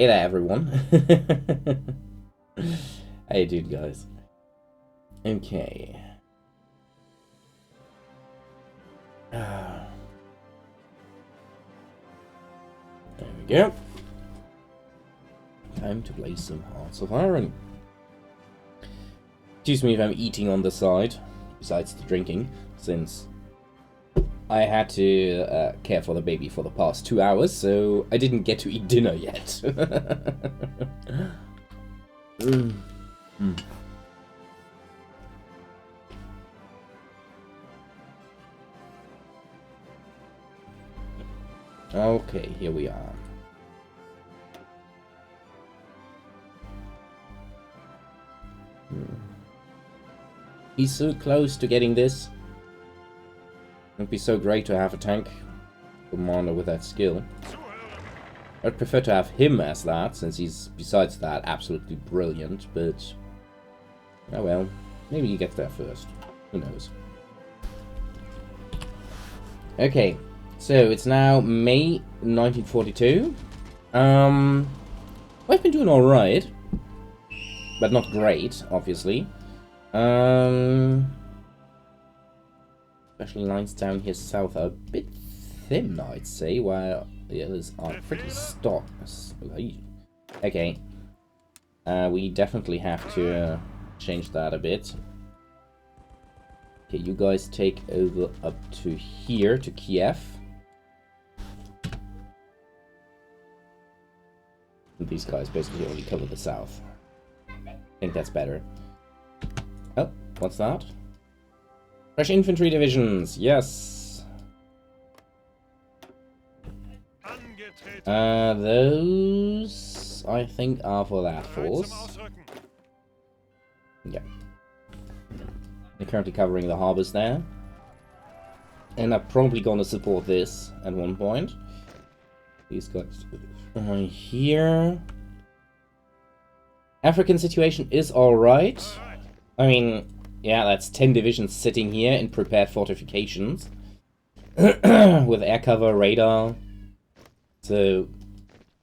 Hey there, everyone. How you doing, guys? Okay. There we go. Time to play some Hearts of Iron. Excuse me if I'm eating on the side, besides the drinking, since I had to care for the baby for the past 2 hours, so I didn't get to eat dinner yet. Okay, here we are. He's so close to getting this. It'd be so great to have a tank commander with that skill. I'd prefer to have him as that, since he's, besides that, absolutely brilliant, but... oh well, maybe he gets there first. Who knows? Okay, so it's now May 1942. We've been doing alright. But not great, obviously. Especially lines down here south are a bit thin, I'd say, while the others are pretty stock. Okay. We definitely have to change that a bit. Okay, you guys take over up to here, to Kiev. And these guys basically only cover the south. I think that's better. Oh, what's that? Fresh infantry divisions, yes. Those I think are for that force. Yeah. They're currently covering the harbors there. And I'm probably gonna support this at one point. These guys right here. African situation is alright. I mean, yeah, that's 10 divisions sitting here in prepared fortifications. With air cover, radar. So,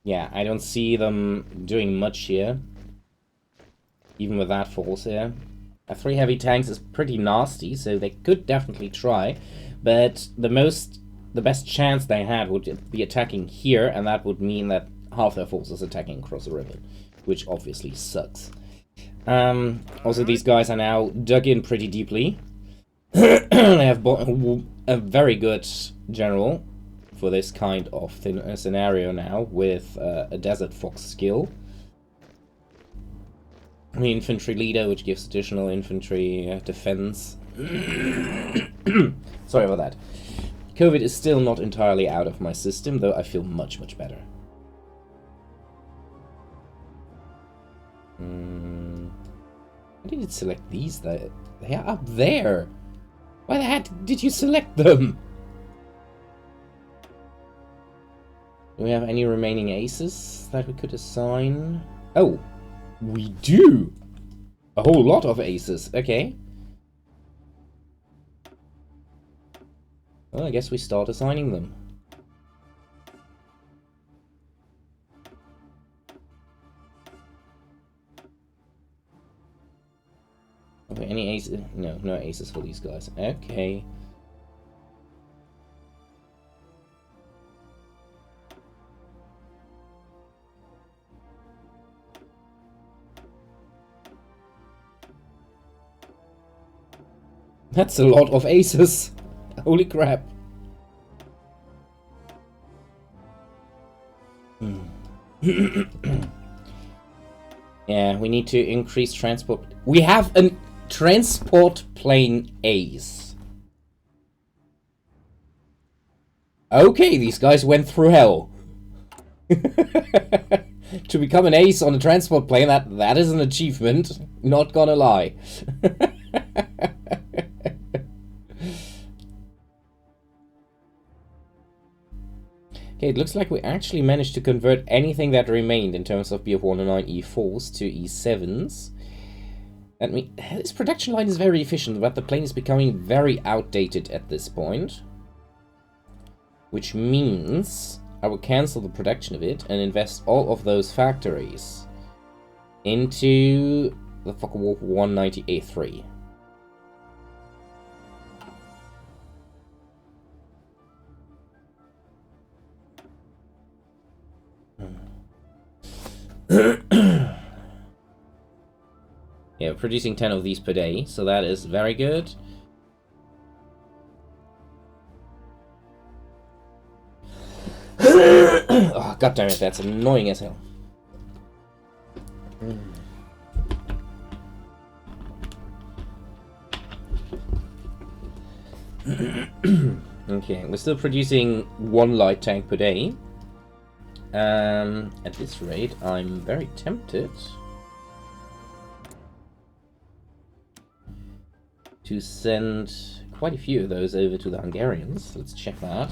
yeah, I don't see them doing much here. Even with that force here. 3 heavy tanks is pretty nasty, so they could definitely try. But the best chance they had would be attacking here, and that would mean that half their force is attacking across the river. Which obviously sucks. Also, these guys are now dug in pretty deeply. They have a very good general for this kind of scenario now, with a Desert Fox skill. The infantry leader, which gives additional infantry defense. Sorry about that. COVID is still not entirely out of my system, though I feel much, much better. Why did it select these? They are up there. Why the heck did you select them? Do we have any remaining aces that we could assign? Oh, we do. A whole lot of aces. Okay. Well, I guess we start assigning them. Okay, any aces? No, no aces for these guys. Okay. That's a lot of aces. Holy crap. Yeah, we need to increase transport. We have a transport plane ace. Okay, these guys went through hell. To become an ace on a transport plane, that is an achievement. Not gonna lie. Okay, it looks like we actually managed to convert anything that remained in terms of BF-109 E4s to E7s. This production line is very efficient, but the plane is becoming very outdated at this point. Which means I will cancel the production of it and invest all of those factories into the Focke-Wulf 190A3. Yeah, producing 10 of these per day, so that is very good. Oh, God damn it, that's annoying as hell. Okay, we're still producing 1 light tank per day. At this rate, I'm very tempted to send quite a few of those over to the Hungarians. Let's check that.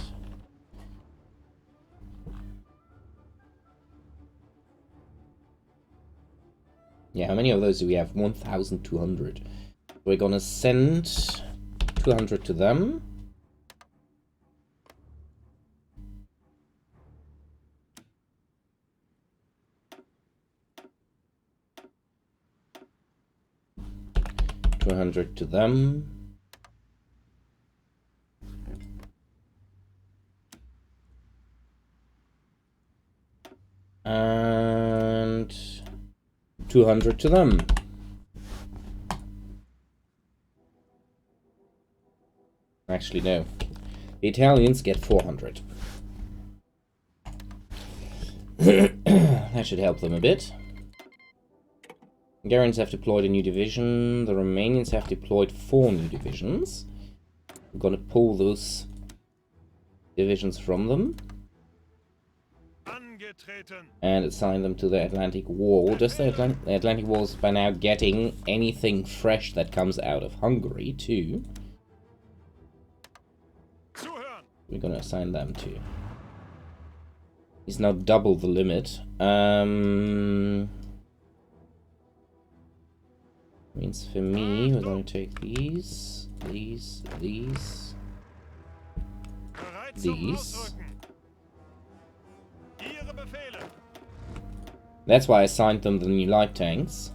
Yeah, how many of those do we have? 1,200. We're gonna send 200 to them. $200 to them. And 200 to them. Actually, no. The Italians get 400. That should help them a bit. Hungarians have deployed a new division. The Romanians have deployed 4 new divisions. We're gonna pull those divisions from them and assign them to the Atlantic Wall. Does the Atlantic Wall is by now getting anything fresh that comes out of Hungary too. We're gonna assign them to. He's now double the limit. Means for me, we're going to take these. That's why I assigned them the new light tanks.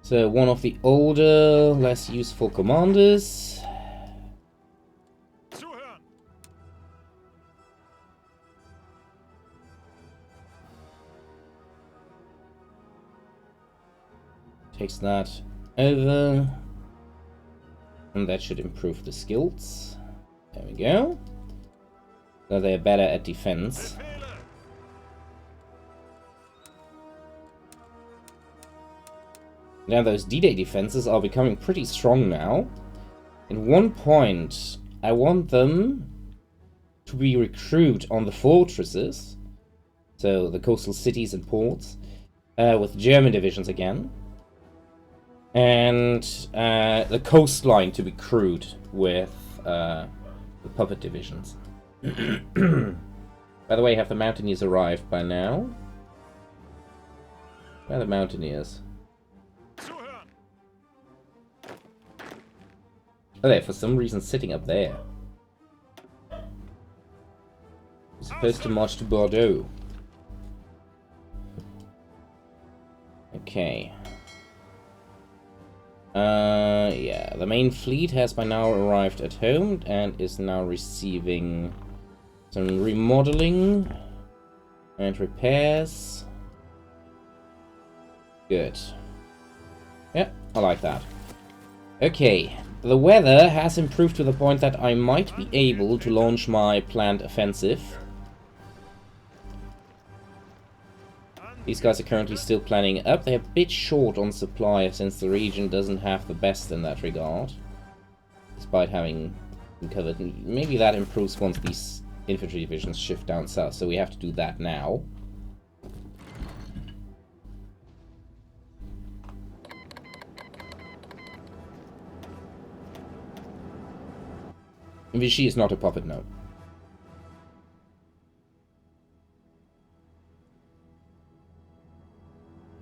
So one of the older, less useful commanders. Takes that over. And that should improve the skills. There we go. So they're better at defense. Now those D-Day defenses are becoming pretty strong now. At one point, I want them to be recruited on the fortresses, so the coastal cities and ports, with German divisions again. And the coastline to be crewed with the puppet divisions. By the way, have the Mountaineers arrived by now? Where are the Mountaineers? Oh, they're for some reason sitting up there. We're supposed to march to Bordeaux. Okay. Yeah, the main fleet has by now arrived at home and is now receiving some remodeling and repairs. Good. Yeah, I like that. Okay, the weather has improved to the point that I might be able to launch my planned offensive. These guys are currently still planning it up. They're a bit short on supply since the region doesn't have the best in that regard. Despite having been covered. Maybe that improves once these infantry divisions shift down south, so we have to do that now. Vichy is not a puppet, no.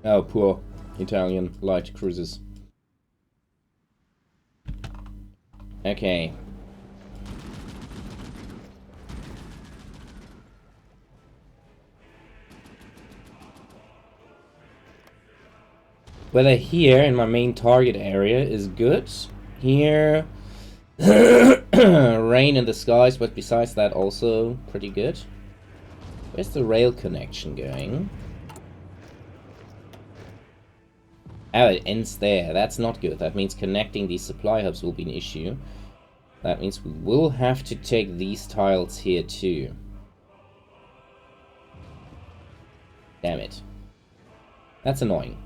Oh, poor Italian light cruisers. Okay. Weather here in my main target area is good. Here, rain in the skies, but besides that also pretty good. Where's the rail connection going? Oh, it ends there. That's not good. That means connecting these supply hubs will be an issue. That means we will have to take these tiles here too. Damn it. That's annoying.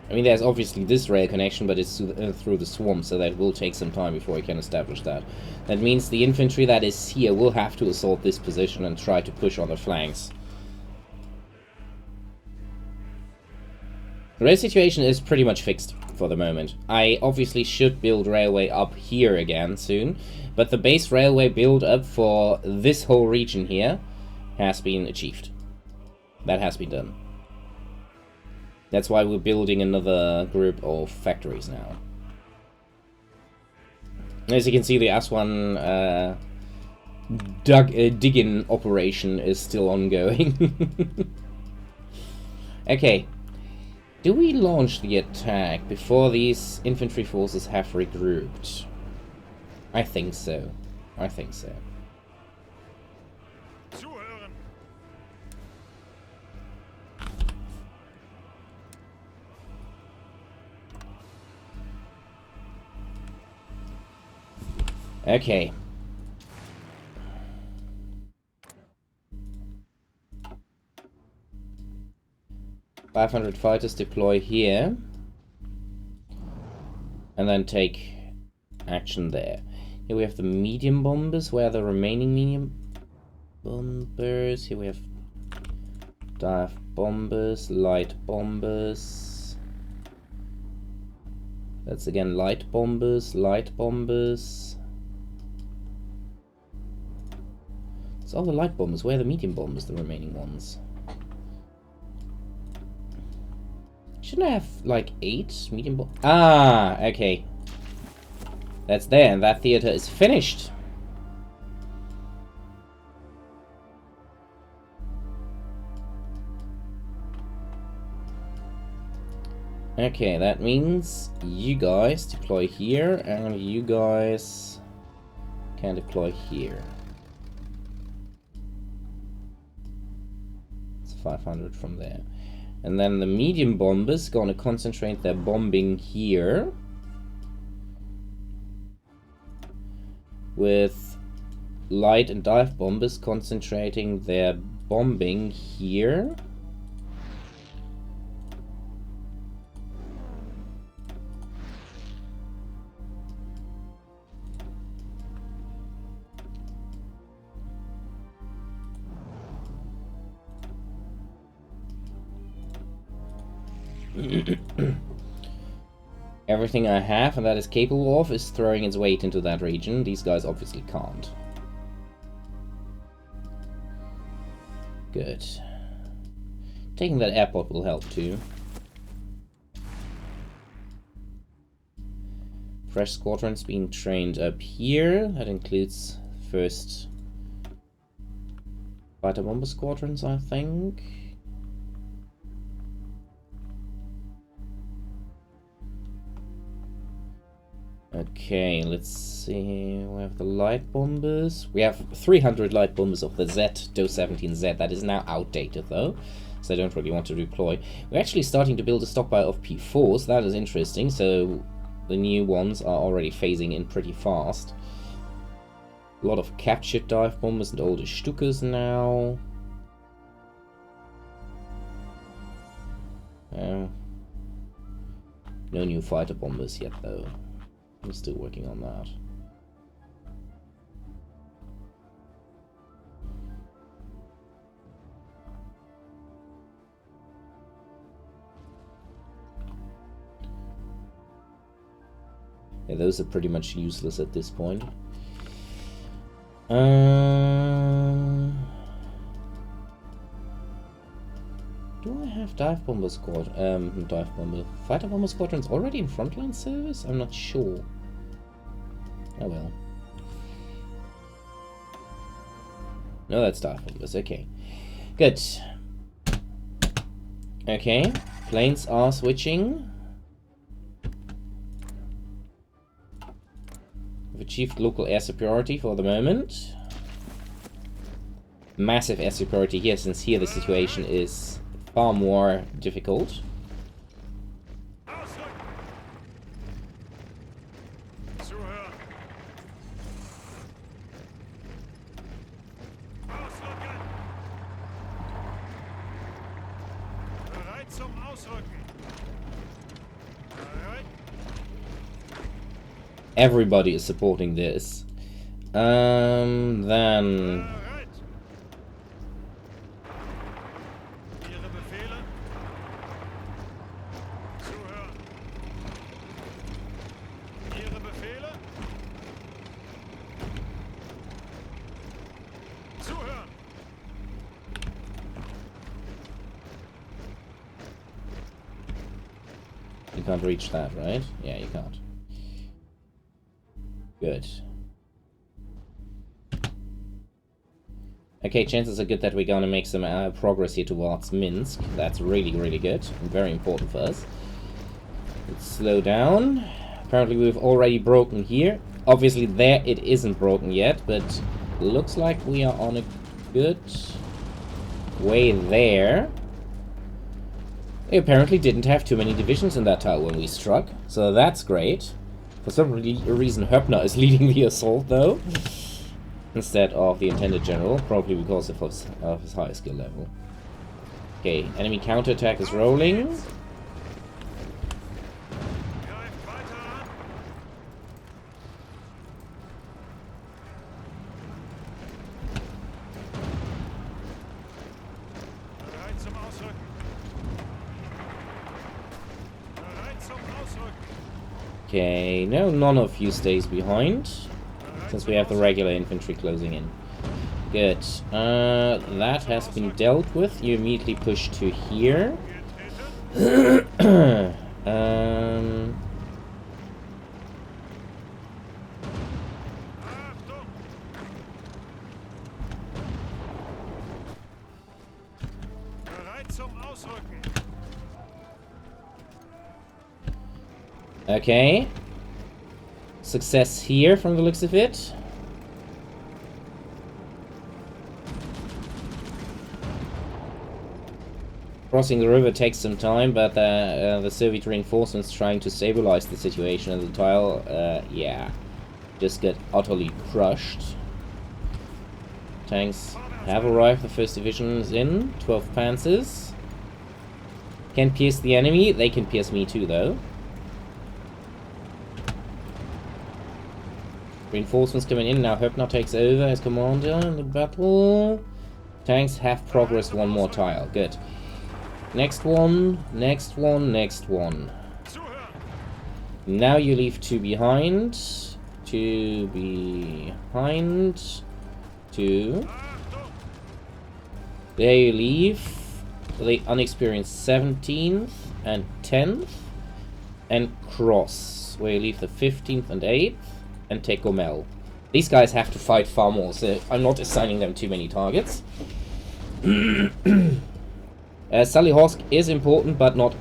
I mean, there's obviously this rail connection, but it's through the swamp, so that will take some time before we can establish that. That means the infantry that is here will have to assault this position and try to push on the flanks. The rail situation is pretty much fixed for the moment. I obviously should build railway up here again soon, but the base railway build up for this whole region here has been achieved. That has been done. That's why we're building another group of factories now. As you can see, the Aswan digging operation is still ongoing. Okay. Do we launch the attack before these infantry forces have regrouped? I think so. I think so. Okay. .500 fighters deploy here. And then take action there. Here we have the medium bombers. Where are the remaining medium bombers? Here we have dive bombers, light bombers. That's again light bombers, light bombers. It's all the light bombers. Where are the medium bombers, the remaining ones? Shouldn't I have, like, 8 medium bombers? Ah, okay. That's there, and that theater is finished. Okay, that means you guys deploy here, and you guys can deploy here. 500 from there. And then the medium bombers gonna concentrate their bombing here. With light and dive bombers concentrating their bombing here. Everything I have and that is capable of is throwing its weight into that region. These guys obviously can't. Good. Taking that airport will help too. Fresh squadrons being trained up here. That includes first fighter bomber squadrons, I think. Okay, let's see. We have the light bombers. We have 300 light bombers of the Z, DO 17Z. That is now outdated though, so I don't really want to deploy. We're actually starting to build a stockpile of P4s. That is interesting. So the new ones are already phasing in pretty fast. A lot of captured dive bombers and older Stukas now. No new fighter bombers yet though. I'm still working on that. Yeah, those are pretty much useless at this point. Do I have dive bomber squad? Fighter bomber squadrons already in frontline service? I'm not sure. Oh well. No, that's Star Focus. Okay. Good. Okay. Planes are switching. We've achieved local air superiority for the moment. Massive air superiority here, since here the situation is far more difficult. Everybody is supporting this. Then... You can't reach that, right? Yeah, you can't. Good. Okay, chances are good that we're gonna make some progress here towards Minsk. That's really, really good and very important for us. Let's slow down. Apparently we've already broken here. Obviously there it isn't broken yet, but looks like we are on a good way there. They apparently didn't have too many divisions in that tile when we struck, so that's great. For some reason, Höppner is leading the assault, though, instead of the intended general, probably because of his high skill level. Okay, enemy counterattack is rolling. Okay, no, none of you stays behind, since we have the regular infantry closing in. Good. That has been dealt with. You immediately push to here. Okay. Success here from the looks of it. Crossing the river takes some time, but the Soviet reinforcements trying to stabilize the situation in the tile, yeah, just get utterly crushed. Tanks have arrived, the first division is in, 12 panzers. Can pierce the enemy, they can pierce me too though. Reinforcements coming in, now Höppner takes over as commander in the battle. Tanks have progressed one more tile, good. Next one, next one, next one. Now you leave two behind. Two behind. Two. There you leave the unexperienced 17th and 10th. And cross, where you leave the 15th and 8th. And take Gomel. These guys have to fight far more, so I'm not assigning them too many targets. Salihorsk is important, but not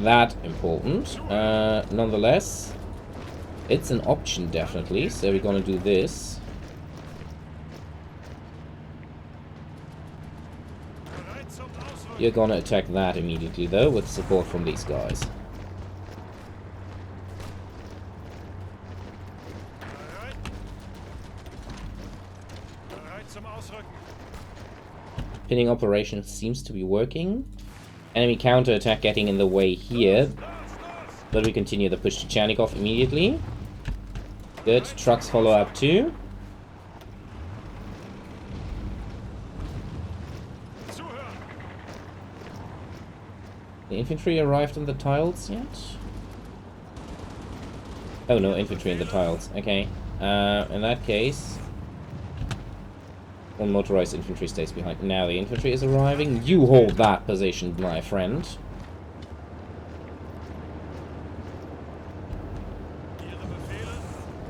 that important. Nonetheless, it's an option, definitely, so we're gonna do this. You're gonna attack that immediately, though, with support from these guys. Pinning operation seems to be working. Enemy counterattack getting in the way here. But we continue the push to Chernikov immediately. Good. Trucks follow up too. The infantry arrived on the tiles yet? Oh no, infantry in the tiles. Okay. In that case... one motorized infantry stays behind. Now the infantry is arriving. You hold that position, my friend.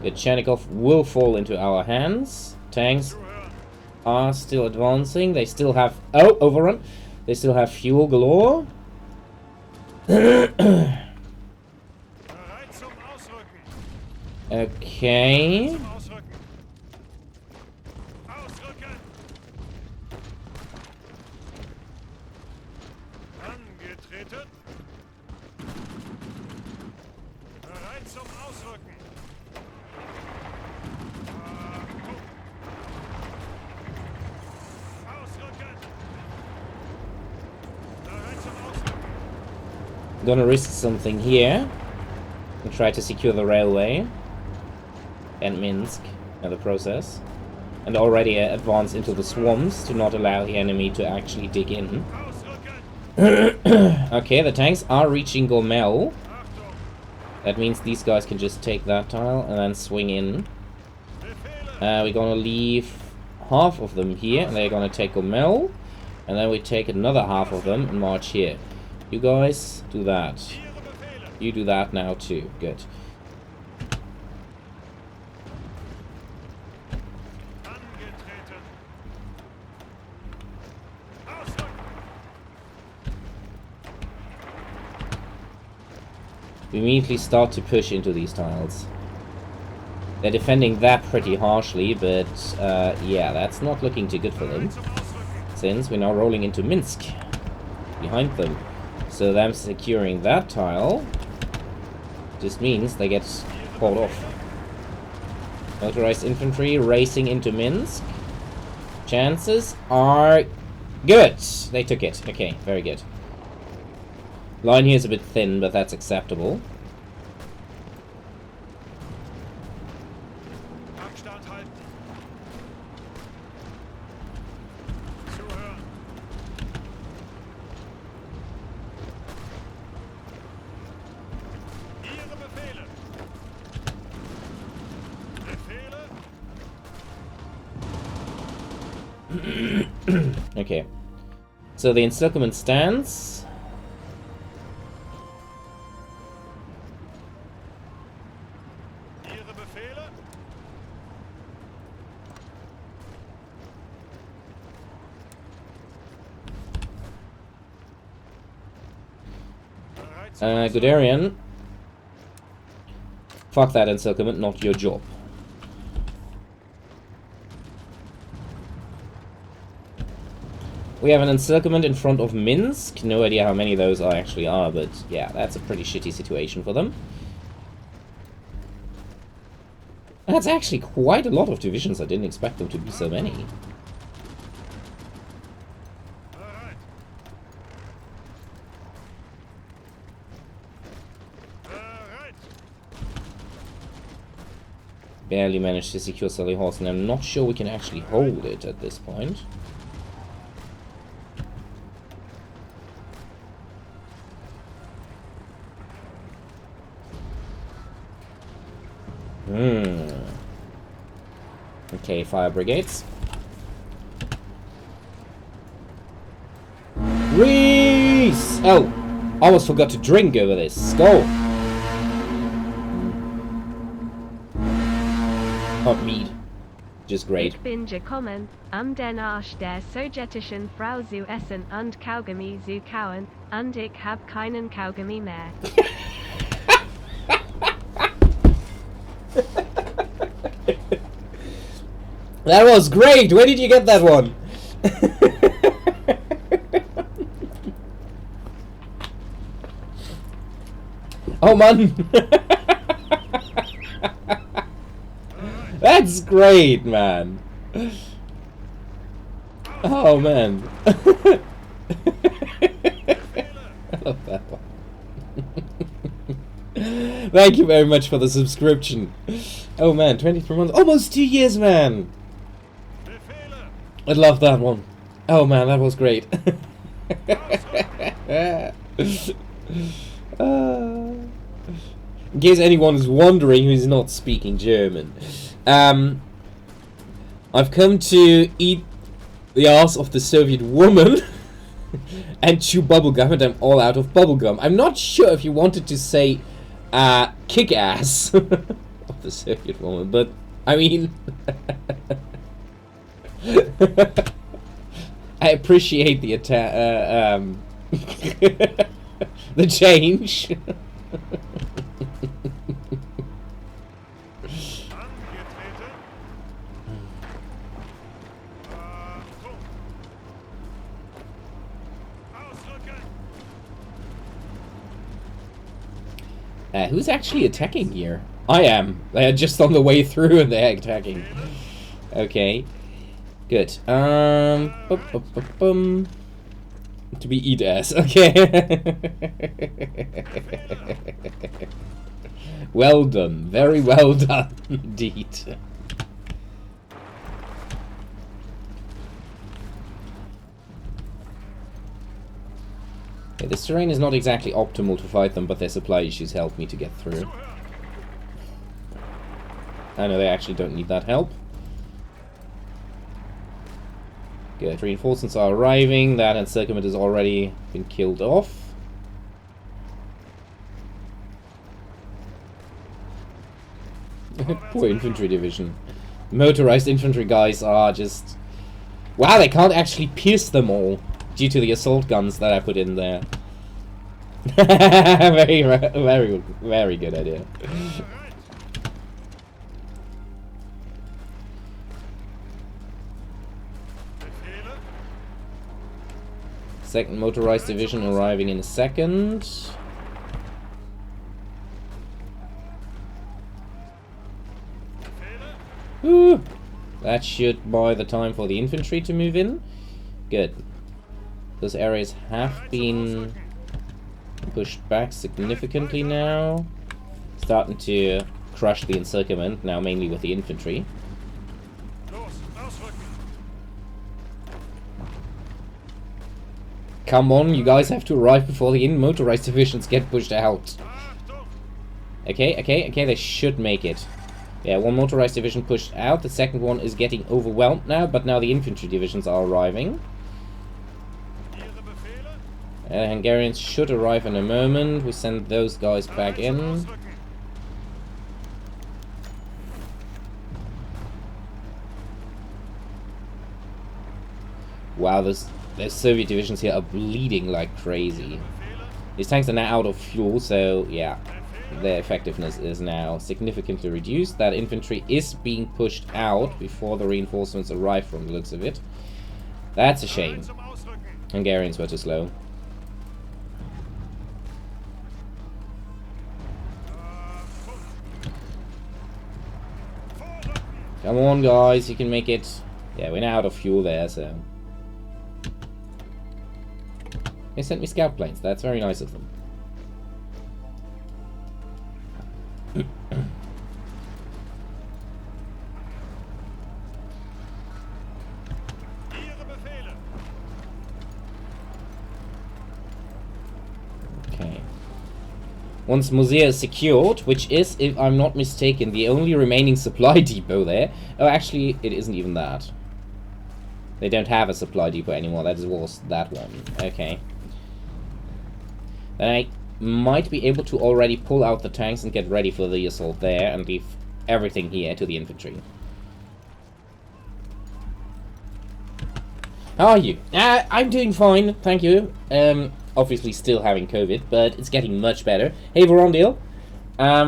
The Chernikov will fall into our hands. Tanks are still advancing. They still have... Oh, overrun. They still have fuel galore. Okay. Gonna risk something here and try to secure the railway and Minsk in the process, and already advance into the swamps to not allow the enemy to actually dig in. Okay, the tanks are reaching Gomel. That means these guys can just take that tile and then swing in. We're gonna leave half of them here, and they're gonna take Gomel, and then we take another half of them and march here. You guys do that. You do that now too. Good. We immediately start to push into these tiles. They're defending that pretty harshly, but yeah, that's not looking too good for them. Since we're now rolling into Minsk behind them. So them securing that tile just means they get called off. Motorized infantry racing into Minsk. Chances are good. They took it. Okay, very good. Line here is a bit thin, but that's acceptable. Okay, so the encirclement stands. Guderian. Fuck that encirclement, not your job. We have an encirclement in front of Minsk. No idea how many those actually are, but yeah, that's a pretty shitty situation for them. That's actually quite a lot of divisions. I didn't expect them to be so many. Barely managed to secure Sullyhorse, and I'm not sure we can actually hold it at this point. Okay, fire brigades. Reese! Oh, almost forgot to drink over this. Go! Hot mead. Just great. Ich bin gekommen, den Arsch der sowjetischen Frau zu essen und Kaugummi zu kauen, und ich hab keinen Kaugummi mehr. That was great! Where did you get that one? Oh man! That's great, man! Oh man! I love that one. Thank you very much for the subscription. Oh man, 24 months, almost 2 years, man! I love that one. Oh man, that was great. In case anyone is wondering who's not speaking German, I've come to eat the ass of the Soviet woman and chew bubblegum, and I'm all out of bubblegum. I'm not sure if you wanted to say kick ass of the Soviet woman, but I mean I appreciate the the change. Who's actually attacking here? I am. They are just on the way through and they're attacking. Okay. Good. To be eat ass. Okay. Well done. Very well done indeed. Okay, this terrain is not exactly optimal to fight them, but their supply issues help me to get through. I know they actually don't need that help. Good, reinforcements are arriving. That encirclement has already been killed off. Poor infantry division. Motorized infantry guys are just... Wow, they can't actually pierce them all due to the assault guns that I put in there. Very good idea. Second motorized division arriving in a second. Woo! That should buy the time for the infantry to move in. Good. Those areas have been pushed back significantly now. Starting to crush the encirclement, now mainly with the infantry. Come on, you guys have to arrive before the motorized divisions get pushed out. Okay, they should make it. Yeah, one motorized division pushed out, the second one is getting overwhelmed now, but now the infantry divisions are arriving. Hungarians should arrive in a moment. We send those guys back in. Wow, those Soviet divisions here are bleeding like crazy. These tanks are now out of fuel, so yeah, their effectiveness is now significantly reduced. That infantry is being pushed out before the reinforcements arrive from the looks of it. That's a shame. Hungarians were too slow. Come on, guys, you can make it. Yeah, we're now out of fuel there, so... They sent me scout planes. That's very nice of them. Okay. Once Musea is secured, which is, if I'm not mistaken, the only remaining supply depot there. Oh, actually, it isn't even that. They don't have a supply depot anymore. That was that one. Okay. Then I might be able to already pull out the tanks and get ready for the assault there and leave everything here to the infantry. How are you? I'm doing fine, thank you. Obviously still having COVID, but it's getting much better. Hey, Vorondil. I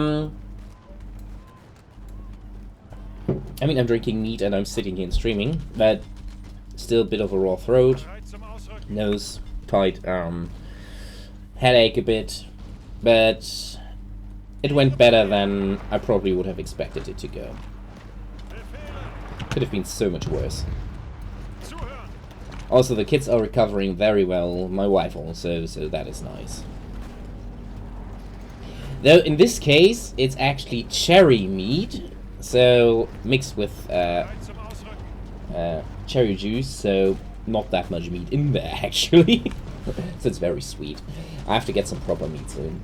mean, I'm drinking meat and I'm sitting here and streaming, but still a bit of a raw throat, nose tight, headache a bit, but it went better than I probably would have expected it to go. Could have been so much worse. Also, the kids are recovering very well, my wife also, so that is nice. Though in this case, it's actually cherry mead, so mixed with cherry juice, so not that much meat in there actually. So it's very sweet. I have to get some proper meat soon.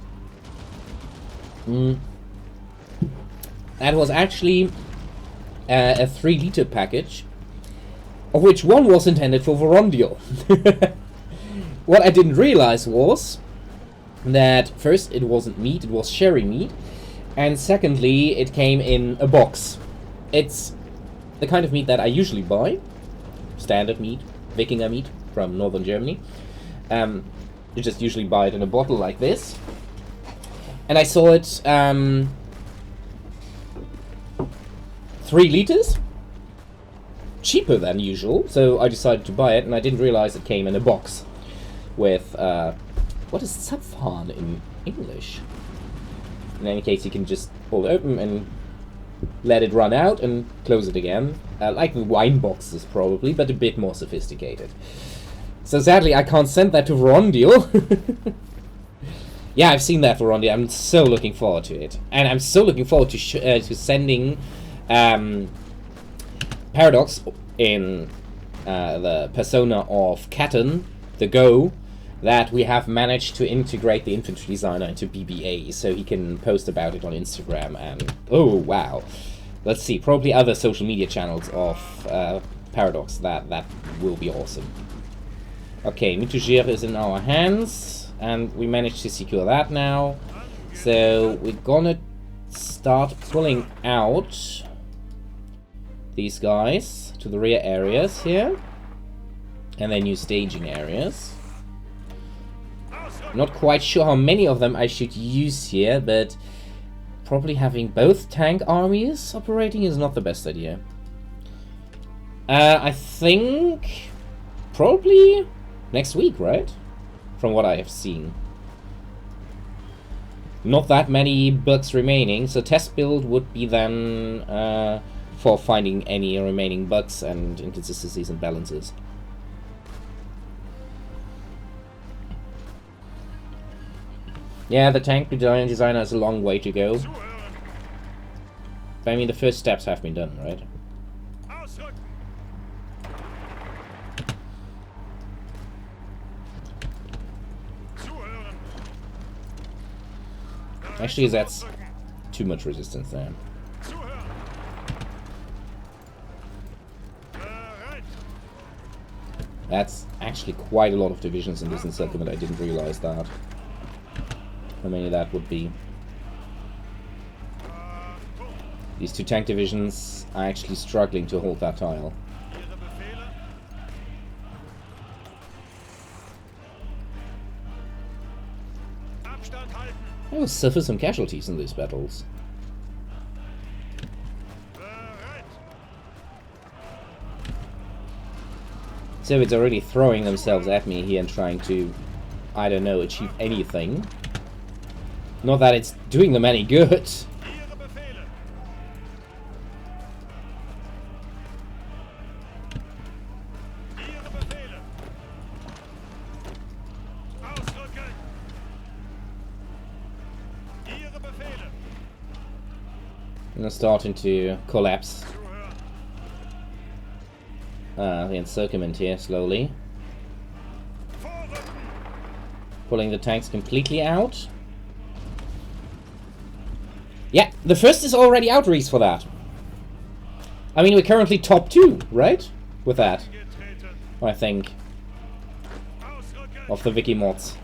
That was actually a 3-liter package, of which one was intended for Vorondil. What I didn't realize was that first it wasn't meat, it was cherry meat, and secondly it came in a box. It's the kind of meat that I usually buy, standard meat, Wikinger meat from northern Germany. You just usually buy it in a bottle like this. And I saw it 3 liters, cheaper than usual, so I decided to buy it, and I didn't realize it came in a box with, what is Zapfhahn in English? In any case, you can just pull it open and let it run out and close it again. Like the wine boxes probably, but a bit more sophisticated. So sadly, I can't send that to Rondio. Yeah, I've seen that for Rondio. I'm so looking forward to it. And I'm so looking forward to sending Paradox in the persona of Katten, the Go, that we have managed to integrate the infantry designer into BBA, so he can post about it on Instagram. And oh wow, let's see, probably other social media channels of Paradox. That will be awesome. Okay, Mitugir is in our hands, and we managed to secure that now. So we're gonna start pulling out these guys to the rear areas here, and then new staging areas. Not quite sure how many of them I should use here, but probably having both tank armies operating is not the best idea. I think probably next week, right? From what I have seen. Not that many bugs remaining, so test build would be then for finding any remaining bugs and inconsistencies and balances. Yeah, the tank designer has a long way to go. But I mean, the first steps have been done, right? Actually, that's too much resistance there. That's actually quite a lot of divisions in this encirclement. I didn't realize that. How many that would be. These 2 tank divisions are actually struggling to hold that tile. I will suffer some casualties in these battles. So it's already throwing themselves at me here and trying to, I don't know, achieve anything. Not that it's doing them any good. And they're starting to collapse. The encirclement here slowly. Pulling the tanks completely out. Yeah, the first is already out, Reese, for that. I mean, we're currently top 2, right? With that, I think. Of the wiki mods.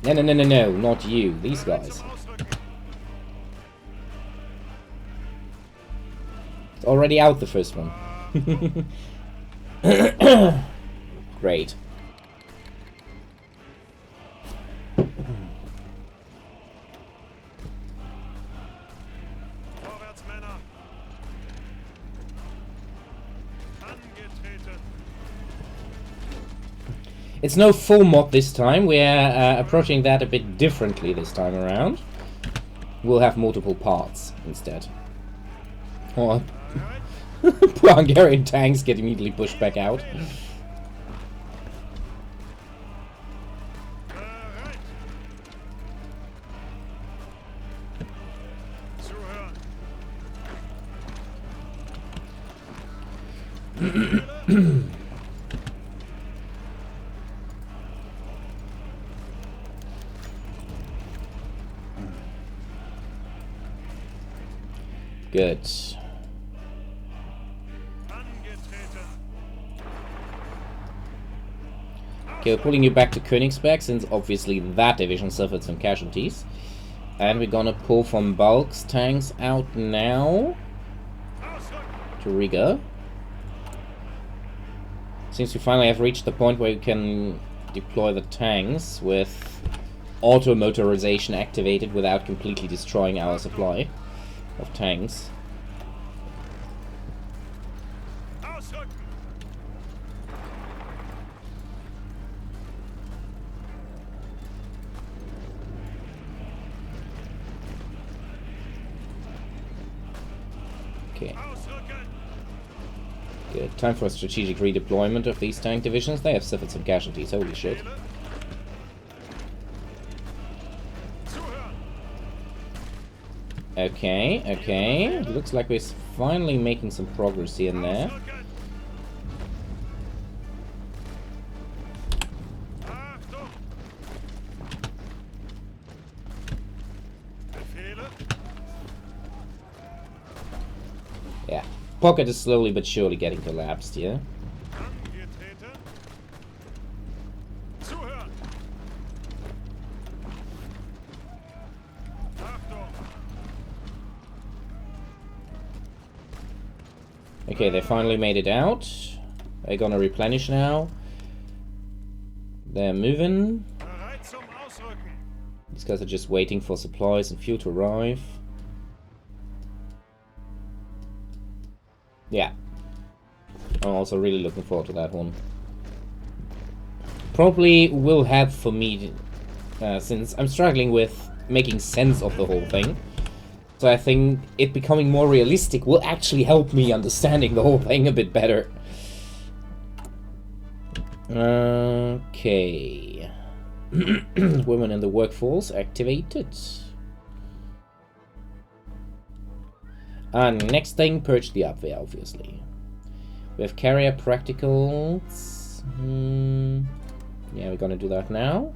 No, not you. These guys. It's already out, the first one. Great. It's no full mod this time. We're approaching that a bit differently this time around. We'll have multiple parts instead. Or poor Hungarian tanks get immediately pushed back out. Good. Okay, we're pulling you back to Königsberg, since obviously that division suffered some casualties. And we're gonna pull from Bulk's tanks out now. to Riga. Seems we finally have reached the point where you can deploy the tanks with auto motorization activated without completely destroying our supply of tanks. Okay. Good. Time for a strategic redeployment of these tank divisions. They have suffered some casualties, holy shit. Okay, okay. Looks like we're finally making some progress here and there. Yeah. Pocket is slowly but surely getting collapsed here. Okay, they finally made it out. They're gonna replenish now. They're moving. These guys are just waiting for supplies and fuel to arrive. Yeah. I'm also really looking forward to that one. Probably will help for me, since I'm struggling with making sense of the whole thing. So I think it becoming more realistic will actually help me understanding the whole thing a bit better. Okay. Women in the workforce activated. Next thing, purge the Abwehr, obviously. We have carrier practicals. Yeah, we're gonna do that now.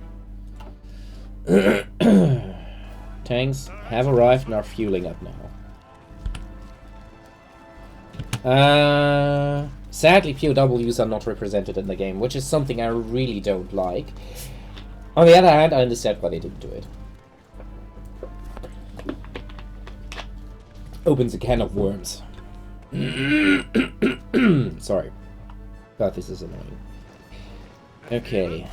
Tanks have arrived and are fueling up now. Sadly, POWs are not represented in the game, which is something I really don't like. On the other hand, I understand why they didn't do it. Opens a can of worms. Sorry. God, this is annoying. Okay.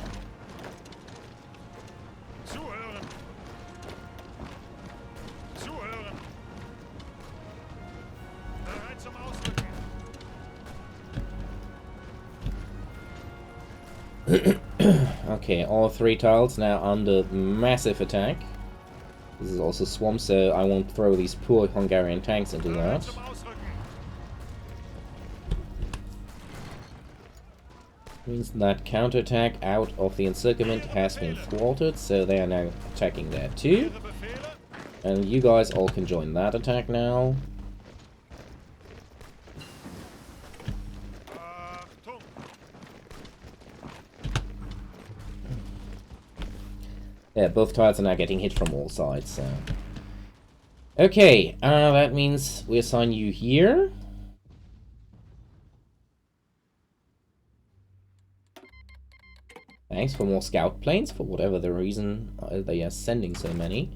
Okay, all three tiles now under massive attack. This is also swamp, so I won't throw these poor Hungarian tanks into that. Means that counterattack out of the encirclement has been thwarted, so they are now attacking there too. And you guys all can join that attack now. Yeah, both tiles are now getting hit from all sides, so... Okay, that means we assign you here. Thanks for more scout planes, for whatever the reason they are sending so many.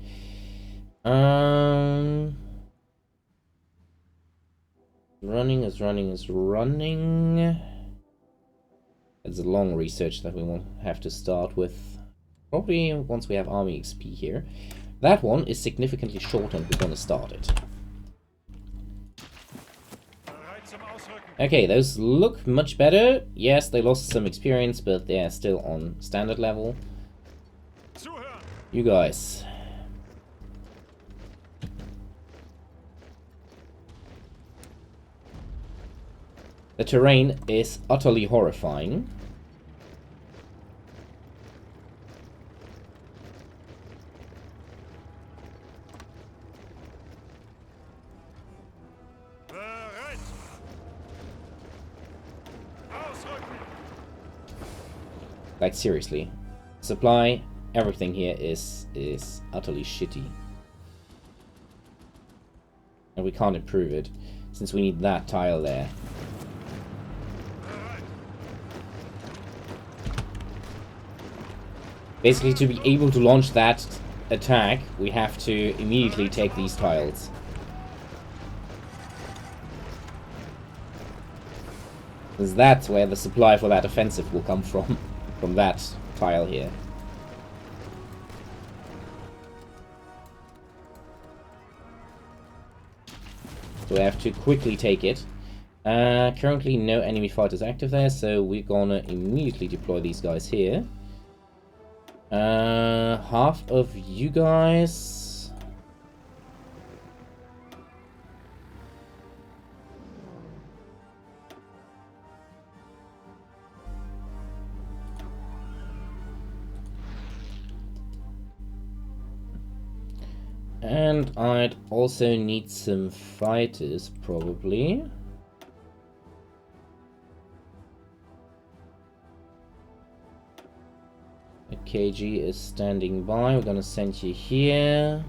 Running is running. It's a long research that we won't have to start with. Probably once we have army XP here. That one is significantly short and we're gonna start it. Okay, those look much better. Yes, they lost some experience, but they are still on standard level. You guys. The terrain is utterly horrifying. Like, seriously. Supply, everything here is utterly shitty. And we can't improve it, since we need that tile there. Basically, to be able to launch that attack, we have to immediately take these tiles. Because that's where the supply for that offensive will come from. From that tile here. So we have to quickly take it. Currently no enemy fighters active there, so we're gonna immediately deploy these guys here. Half of you guys... And I'd also need some fighters, probably. A KG is standing by. We're gonna send you here.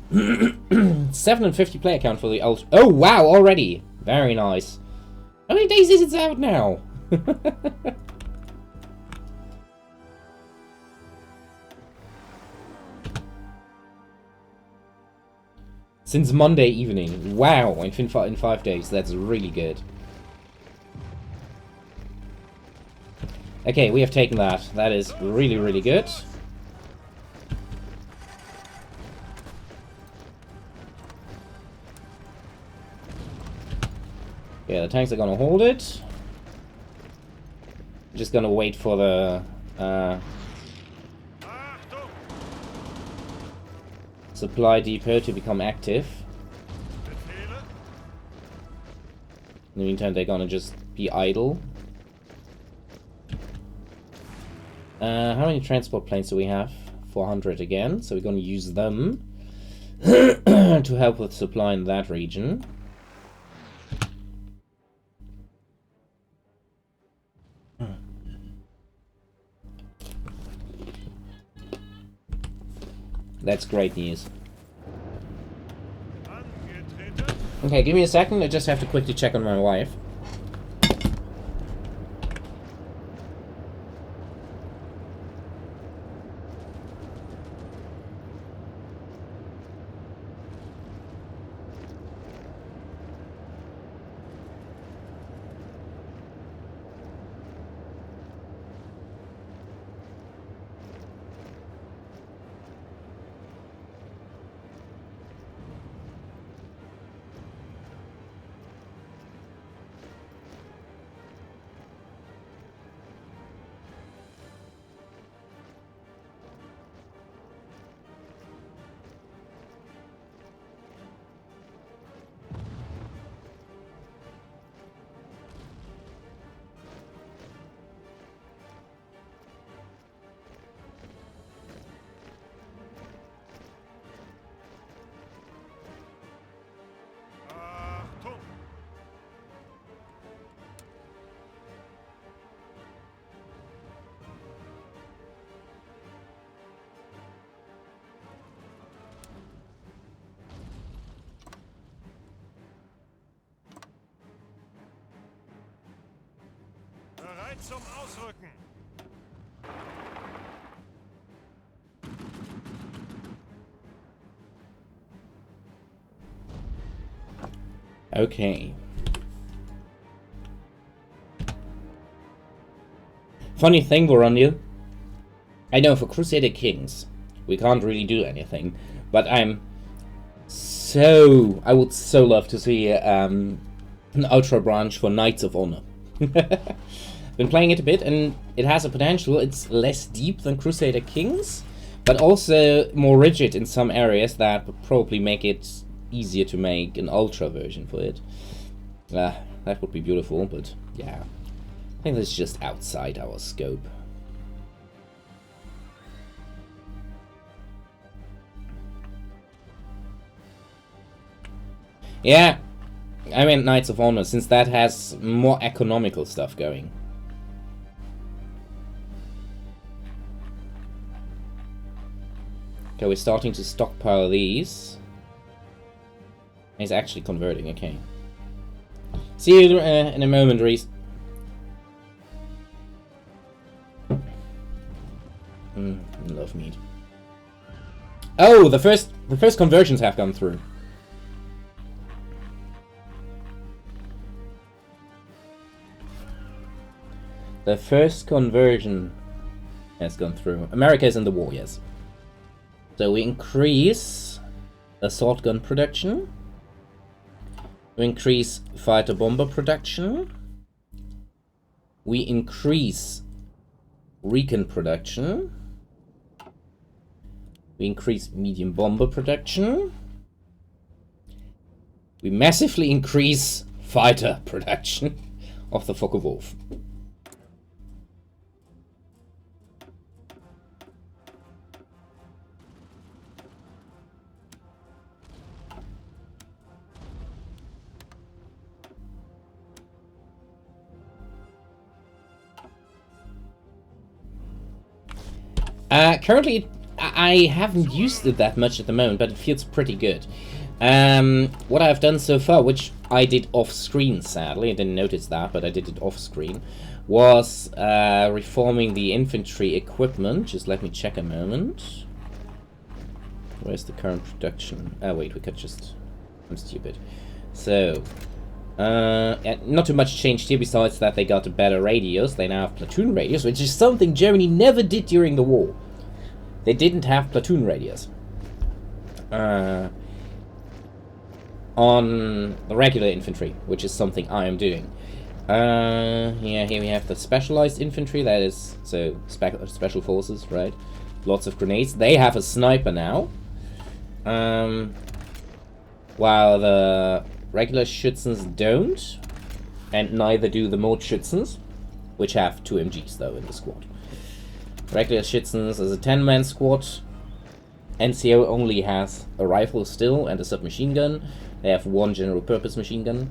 750 player count for the ult. Oh wow, already! Very nice. How many days is it out now? Since Monday evening. Wow, in 5 days. That's really good. Okay, we have taken that. That is really, really good. Yeah, the tanks are gonna hold it. Just gonna wait for the supply depot to become active. In the meantime, they're gonna just be idle. How many transport planes do we have? 400 again, so we're gonna use them to help with supply in that region. That's great news. Okay, give me a second. I just have to quickly check on my wife. Bereit zum Ausrücken. Okay. Funny thing, Voroniel. I know for Crusader Kings, we can't really do anything, but I would so love to see an Ultra branch for Knights of Honor. Been playing it a bit, and it has a potential. It's less deep than Crusader Kings, but also more rigid in some areas that would probably make it easier to make an Ultra version for it. That would be beautiful, but yeah. I think that's just outside our scope. Yeah, I meant Knights of Honor, since that has more economical stuff going. Okay, we're starting to stockpile these. He's actually converting, okay. See you in a moment, Reese. Love meat. Oh, the first conversions have gone through. The first conversion has gone through. America is in the war, yes. So we increase assault gun production. We increase fighter bomber production. We increase recon production. We increase medium bomber production. We massively increase fighter production of the Focke-Wulf. Currently, I haven't used it that much at the moment, but it feels pretty good. What I've done so far, which I did off-screen, sadly, I didn't notice that, but I did it off-screen, was reforming the infantry equipment. Just let me check a moment. Where's the current production? Oh, wait, we could just... I'm stupid. So, not too much changed here, besides that they got better radios. They now have platoon radios, which is something Germany never did during the war. They didn't have platoon radios. On the regular infantry, which is something I am doing. Yeah, here we have the specialized infantry, that is, so, special forces, right? Lots of grenades. They have a sniper now. While the regular Schützens don't, and neither do the Mode Schützens, which have 2 MGs though in the squad. Regular Schützens is a 10-man squad. NCO only has a rifle still and a submachine gun. They have 1 general purpose machine gun.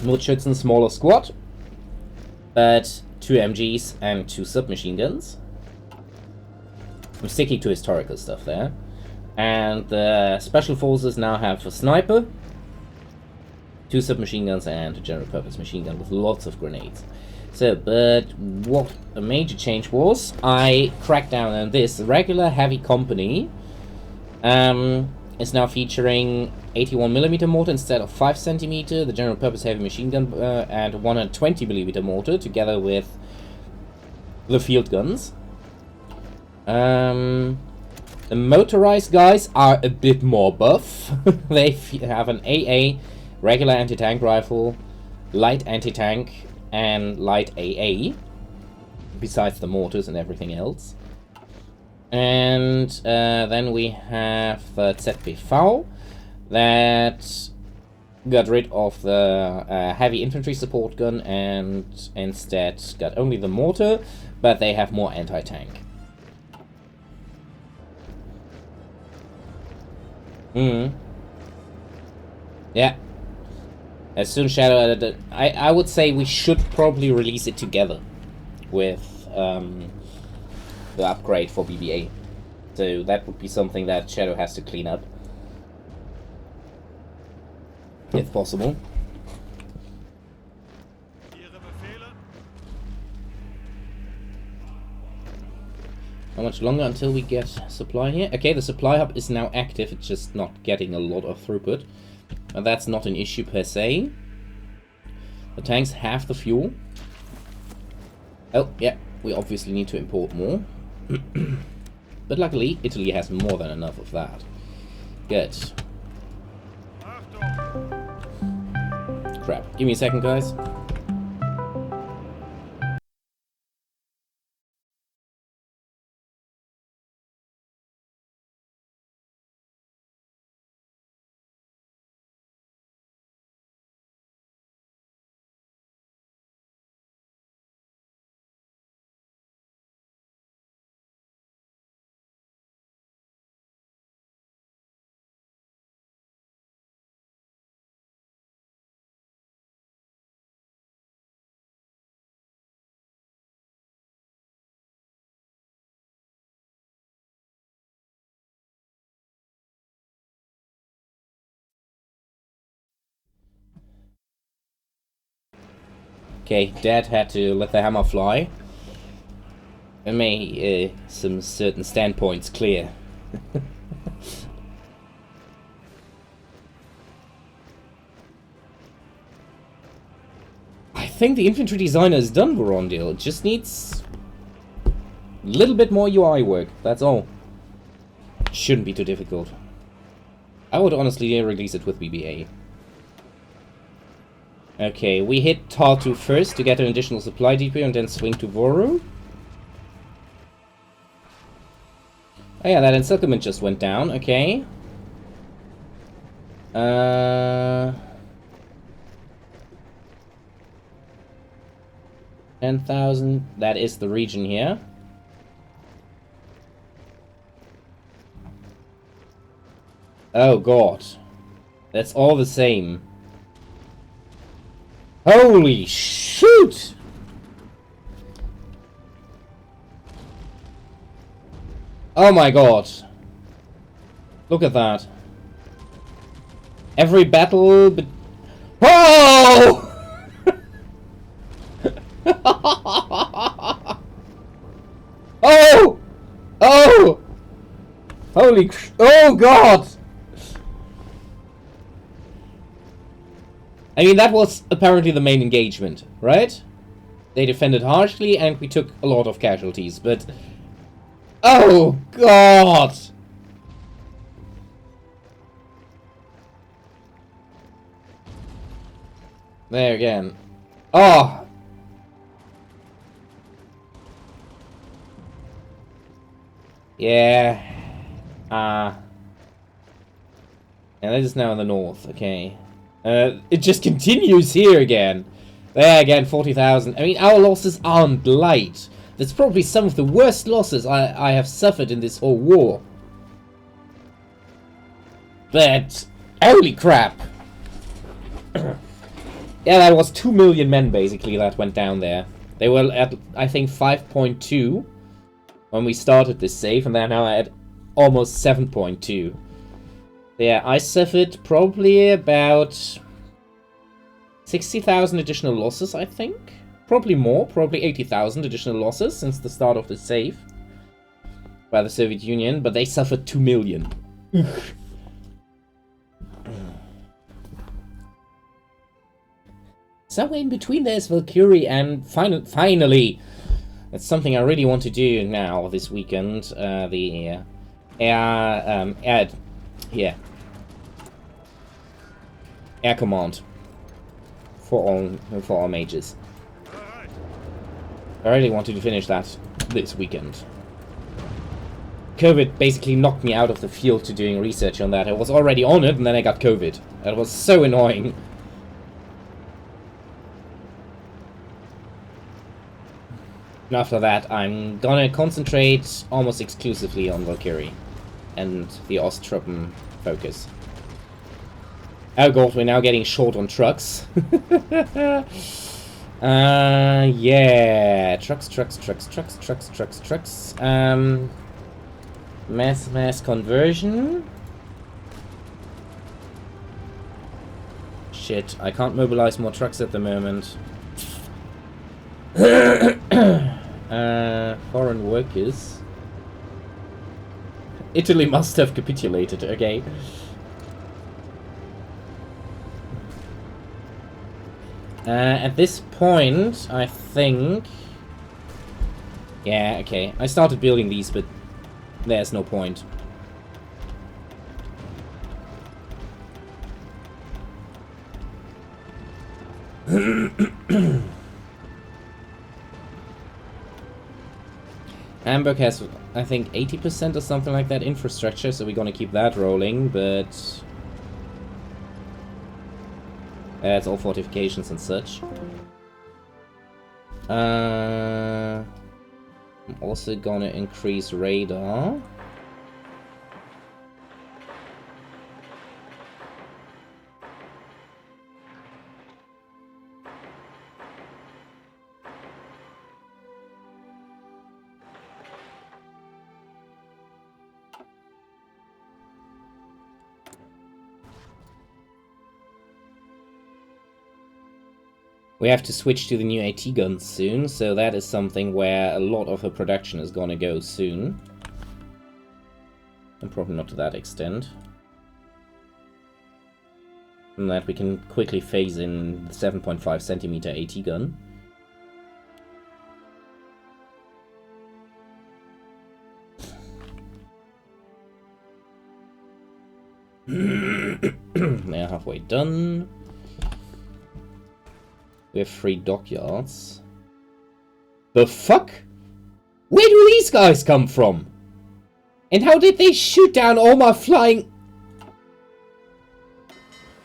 Mode Schützen, smaller squad, but 2 MGs and 2 submachine guns. I'm sticking to historical stuff there. And the special forces now have a sniper, 2 submachine guns, and a general purpose machine gun with lots of grenades. So, but what a major change was, I cracked down on this. The regular heavy company is now featuring 81mm mortar instead of 5cm, the general purpose heavy machine gun and 120mm mortar together with the field guns. The motorized guys are a bit more buff. They have an AA, regular anti-tank rifle, light anti-tank, and light AA, besides the mortars and everything else. And then we have the ZPV that got rid of the heavy infantry support gun and instead got only the mortar, but they have more anti-tank. Yeah. As soon as Shadow added, I would say we should probably release it together with the upgrade for BBA. So that would be something that Shadow has to clean up, if possible. How much longer until we get supply here? Okay, the supply hub is now active, it's just not getting a lot of throughput. And that's not an issue per se. The tanks have the fuel. Oh, yeah, we obviously need to import more. But luckily, Italy has more than enough of that. Good. Crap. Give me a second, guys. Okay, Dad had to let the hammer fly and made some certain standpoints clear. think the infantry designer is done, Vorondil. It just needs a little bit more UI work. That's all. Shouldn't be too difficult. I would honestly release it with BBA. Okay, we hit Tartu first to get an additional supply depot and then swing to Voru. Oh yeah, that encirclement just went down. Okay. 10,000. That is the region here. Oh god. That's all the same. Holy shoot! Oh my god. Look at that. Every battle but oh! Oh! Oh! Holy oh god! I mean, that was apparently the main engagement, right? They defended harshly and we took a lot of casualties, but oh god! There again. Oh! Yeah. And that is now in the north, okay. It just continues here again. There again, 40,000. I mean, our losses aren't light. That's probably some of the worst losses I have suffered in this whole war. But, holy crap. Yeah, that was 2 million men, basically, that went down there. They were at, I think, 5.2 when we started this save, and they're now at almost 7.2. Yeah, I suffered probably about 60,000 additional losses, I think. Probably more, probably 80,000 additional losses since the start of the save by the Soviet Union, but they suffered 2 million. Somewhere in between there's Valkyrie and finally, that's something I really want to do now this weekend. The air command for all mages. I really wanted to finish that this weekend. COVID basically knocked me out of the field to doing research on that. I was already on it and then I got COVID. That was so annoying. And after that, I'm gonna concentrate almost exclusively on Valkyrie and the Osttruppen focus. Oh god, we're now getting short on trucks. Yeah. Trucks. Mass conversion. Shit, I can't mobilize more trucks at the moment. Foreign workers. Italy must have capitulated, okay. At this point, I think... Yeah, okay. I started building these, but there's no point. Hamburg has, I think, 80% or something like that infrastructure, so we're gonna keep that rolling, but... It's all fortifications and such. I'm also gonna increase radar. We have to switch to the new AT guns soon, so that is something where a lot of her production is gonna go soon. And probably not to that extent. And that we can quickly phase in the 7.5 centimeter AT gun. They're halfway done. We have 3 dockyards. The fuck? Where do these guys come from? And how did they shoot down all my flying...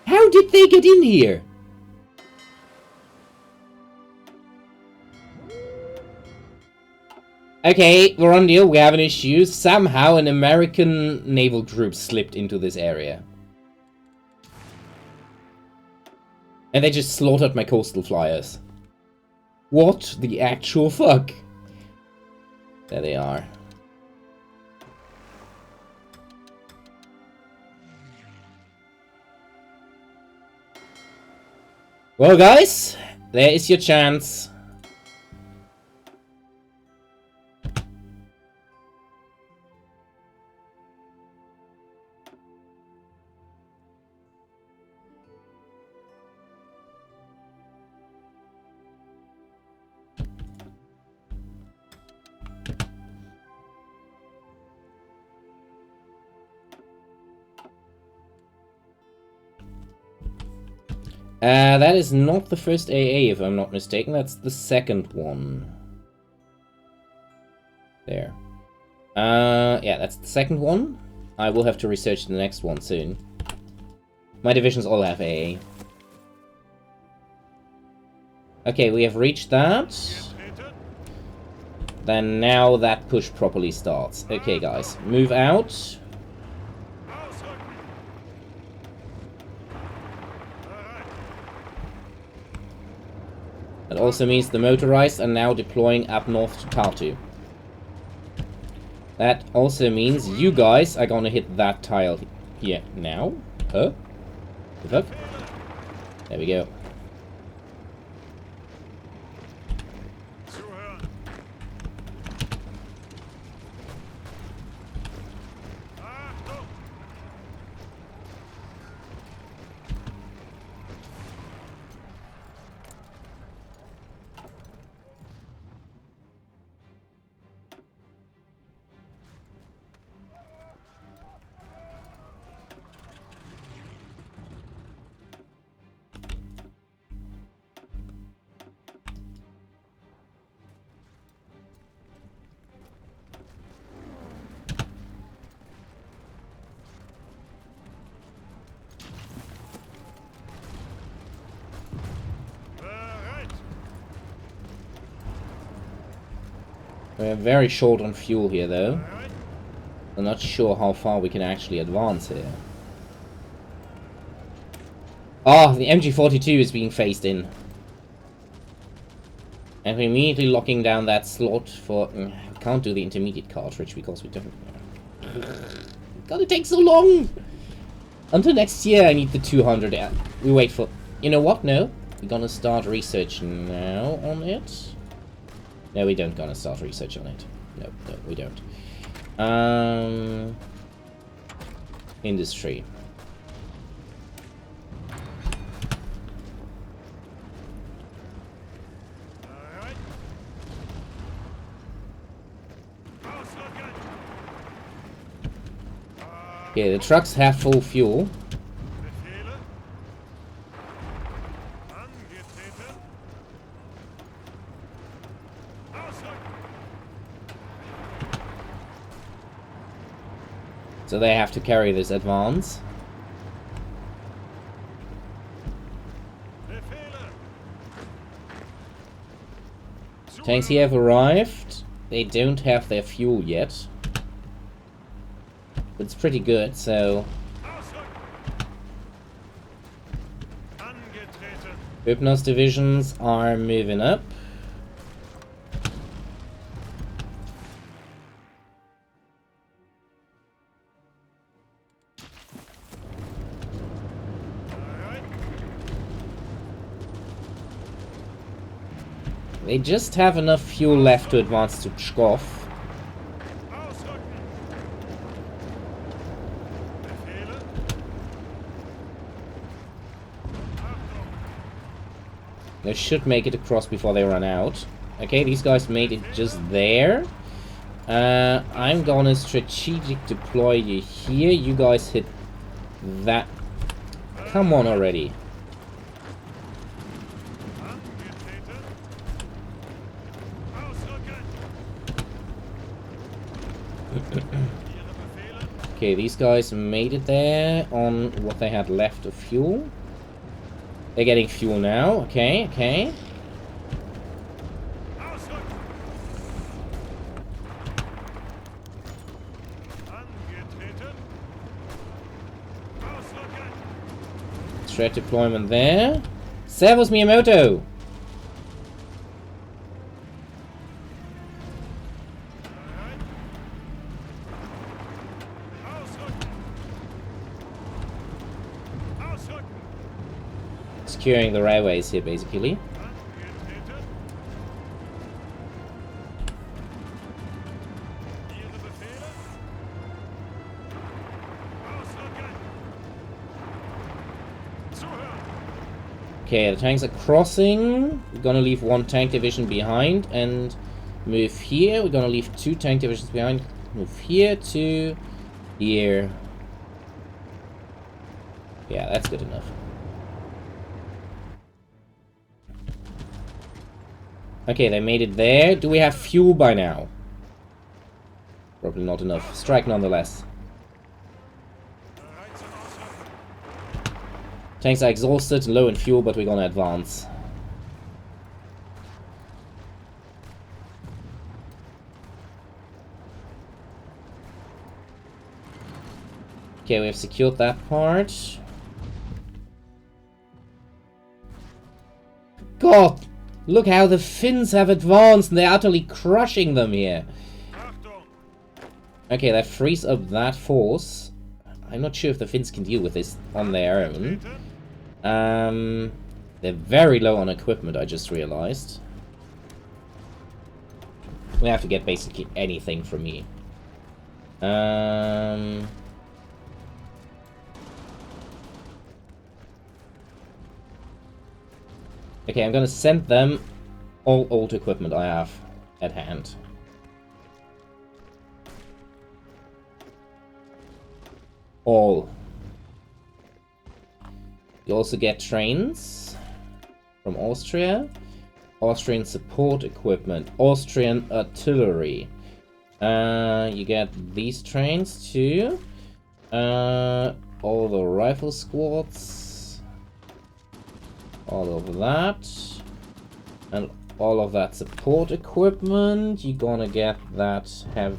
How did they get in here? Okay, we're on deal. We have an issue. Somehow an American naval group slipped into this area. And they just slaughtered my coastal flyers. What the actual fuck? There they are. Well, guys, there is your chance. That is not the first AA, if I'm not mistaken. That's the second one. There. Yeah, that's the second one. I will have to research the next one soon. My divisions all have AA. Okay, we have reached that. Then now that push properly starts. Okay, guys, move out. That also means the motorized are now deploying up north to Tartu. That also means you guys are gonna hit that tile here now. Huh? The fuck? There we go. We're very short on fuel here, though. I'm not sure how far we can actually advance here. Ah, the MG42 is being phased in. And we're immediately locking down that slot for... we can't do the intermediate cartridge because we don't... God, it takes so long! Until next year I need the 200. We wait for... You know what? No. We're gonna start research now on it. No, we don't gonna start research on it. No, we don't. Industry. Okay, the trucks have full fuel. So they have to carry this advance. Tanks here have arrived. They don't have their fuel yet. But it's pretty good, so... Hypnos divisions are moving up. They just have enough fuel left to advance to Pskov. They should make it across before they run out. Okay, these guys made it just there. I'm gonna strategic deploy you here. You guys hit that. Come on already. Angetreten. Ausrücken. Ihre Befehle. Okay, these guys made it there on what they had left of fuel. They're getting fuel now. Okay, okay. Ausrücken. Angetreten. Ausrücken. Straight deployment there. Servus Miyamoto! Bereit. Ausrücken. Ausrücken. Securing the railways here, basically. Angetreten. Ihre Befehle. Ausrücken. Zuhören. Okay, the tanks are crossing. We're gonna leave one tank division behind and move here. We're gonna leave 2 tank divisions behind. Move here to here. Yeah, that's good enough. Okay, they made it there. Do we have fuel by now? Probably not enough. Strike nonetheless. Bereit zum Ausrücken. Tanks are exhausted and low in fuel, but we're gonna advance. Okay, we have secured that part. God! Look how the Finns have advanced and they're utterly crushing them here. Achtung. Okay, that frees up that force. I'm not sure if the Finns can deal with this on their own. They're very low on equipment, I just realized. We have to get basically anything from me. Okay, I'm gonna send them all old equipment I have at hand. All. You also get trains from Austria. Austrian support equipment. Austrian artillery. You get these trains too. All the rifle squads. All of that. And all of that support equipment. You're gonna get that have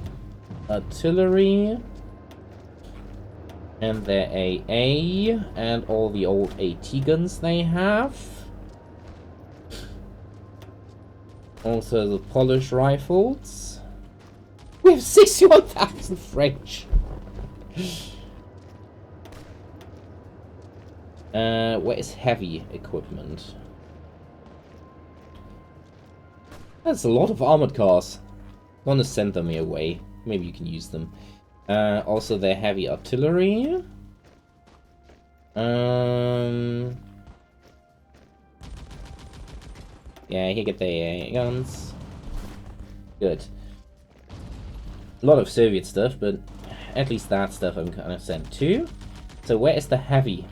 artillery. And their AA. And all the old AT guns they have. Also the Polish rifles. We have 61,000 French. Where is heavy equipment? That's a lot of armored cars. I'm gonna send them your way. Maybe you can use them. Also their heavy artillery. Yeah, here get the guns. Good. A lot of Soviet stuff, but at least that stuff I'm gonna send too. So where is the heavy?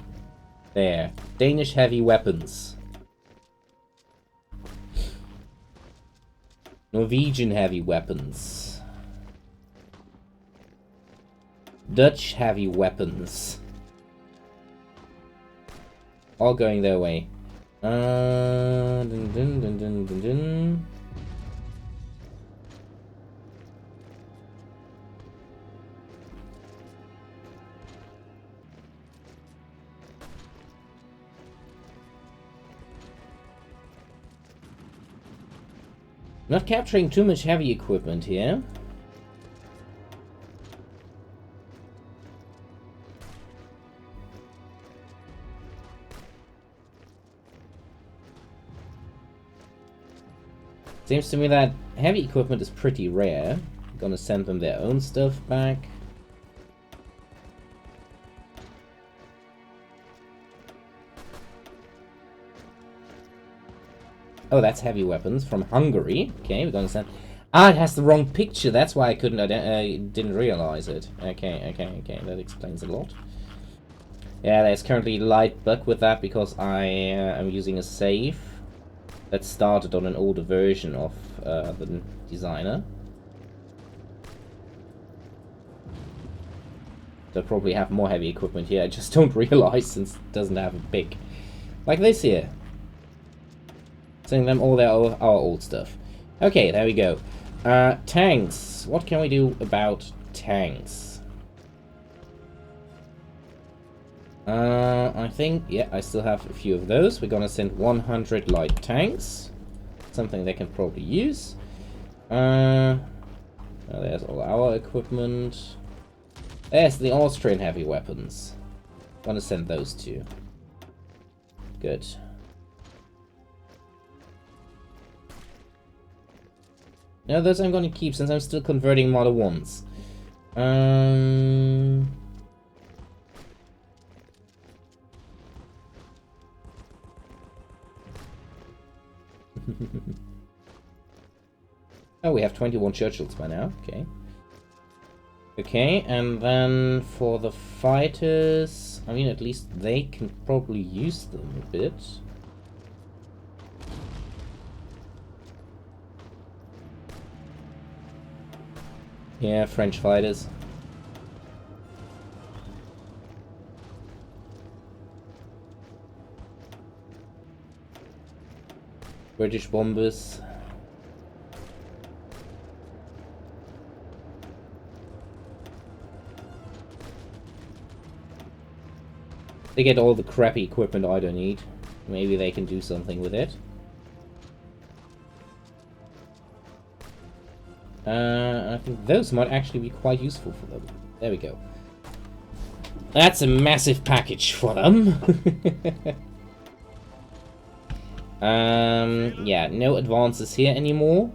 There. Danish heavy weapons. Norwegian heavy weapons. Dutch heavy weapons. All going their way. Dun, dun, dun, dun, dun, dun. Not capturing too much heavy equipment here. Seems to me that heavy equipment is pretty rare. I'm gonna send them their own stuff back. Oh, that's heavy weapons from Hungary. Okay, we're gonna send... Ah, it has the wrong picture. That's why I didn't realize it. Okay. That explains a lot. Yeah, there's currently a light bug with that because I am using a save that started on an older version of the designer. So I probably have more heavy equipment here. I just don't realize since it doesn't have a pick. Like this here. Sending them all our old stuff. Okay, there we go. Tanks. What can we do about tanks? I think, yeah, I still have a few of those. We're gonna send 100 light tanks. Something they can probably use. There's all our equipment. There's the Austrian heavy weapons. Gonna send those too. Good. No, those I'm gonna keep since I'm still converting Model 1s. Oh, we have 21 Churchills by now. Okay. Okay, and then for the fighters, I mean, at least they can probably use them a bit. Yeah, French fighters. British bombers. They get all the crappy equipment I don't need. Maybe they can do something with it. I think those might actually be quite useful for them. There we go. That's a massive package for them. Yeah, no advances here anymore.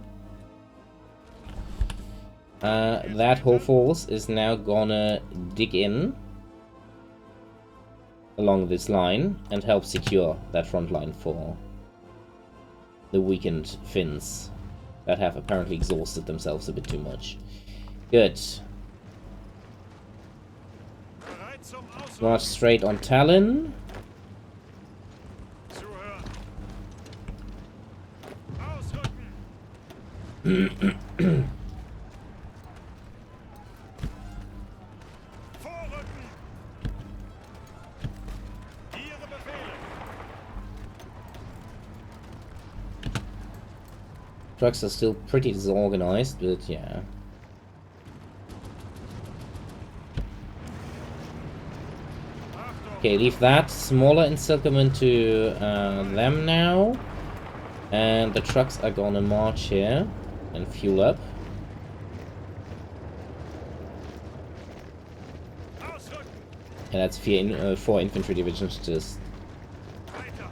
That whole force is now gonna dig in along this line and help secure that front line for the weakened Finns that have apparently exhausted themselves a bit too much. Good. March straight on Tallinn. Trucks are still pretty disorganized, but yeah. Okay, leave that smaller encirclement to them now. And the trucks are gonna march here and fuel up. And that's four infantry divisions just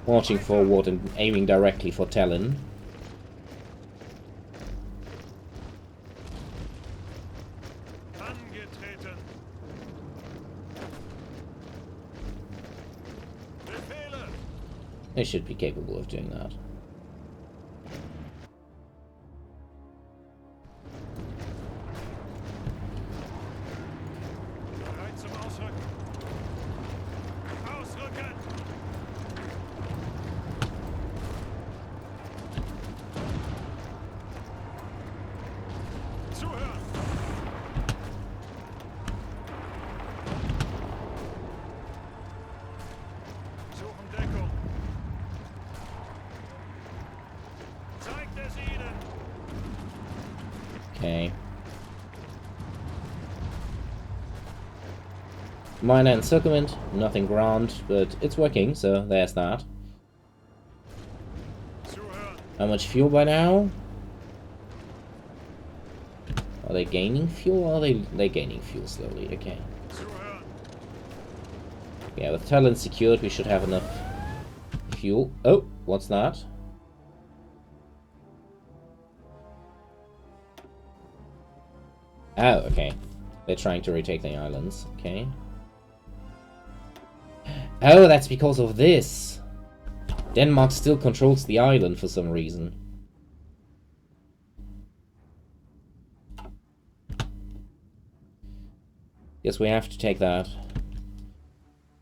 marching forward and aiming directly for Tallinn. They should be capable of doing that. Okay. Minor encirclement, nothing ground, but it's working, so there's that. How much fuel by now? Are they gaining fuel? Or are they gaining fuel slowly? Okay. Yeah, with Tallinn secured, we should have enough fuel. Oh, what's that? Oh, okay. They're trying to retake the islands. Okay. Oh, that's because of this. Denmark still controls the island for some reason. Guess we have to take that.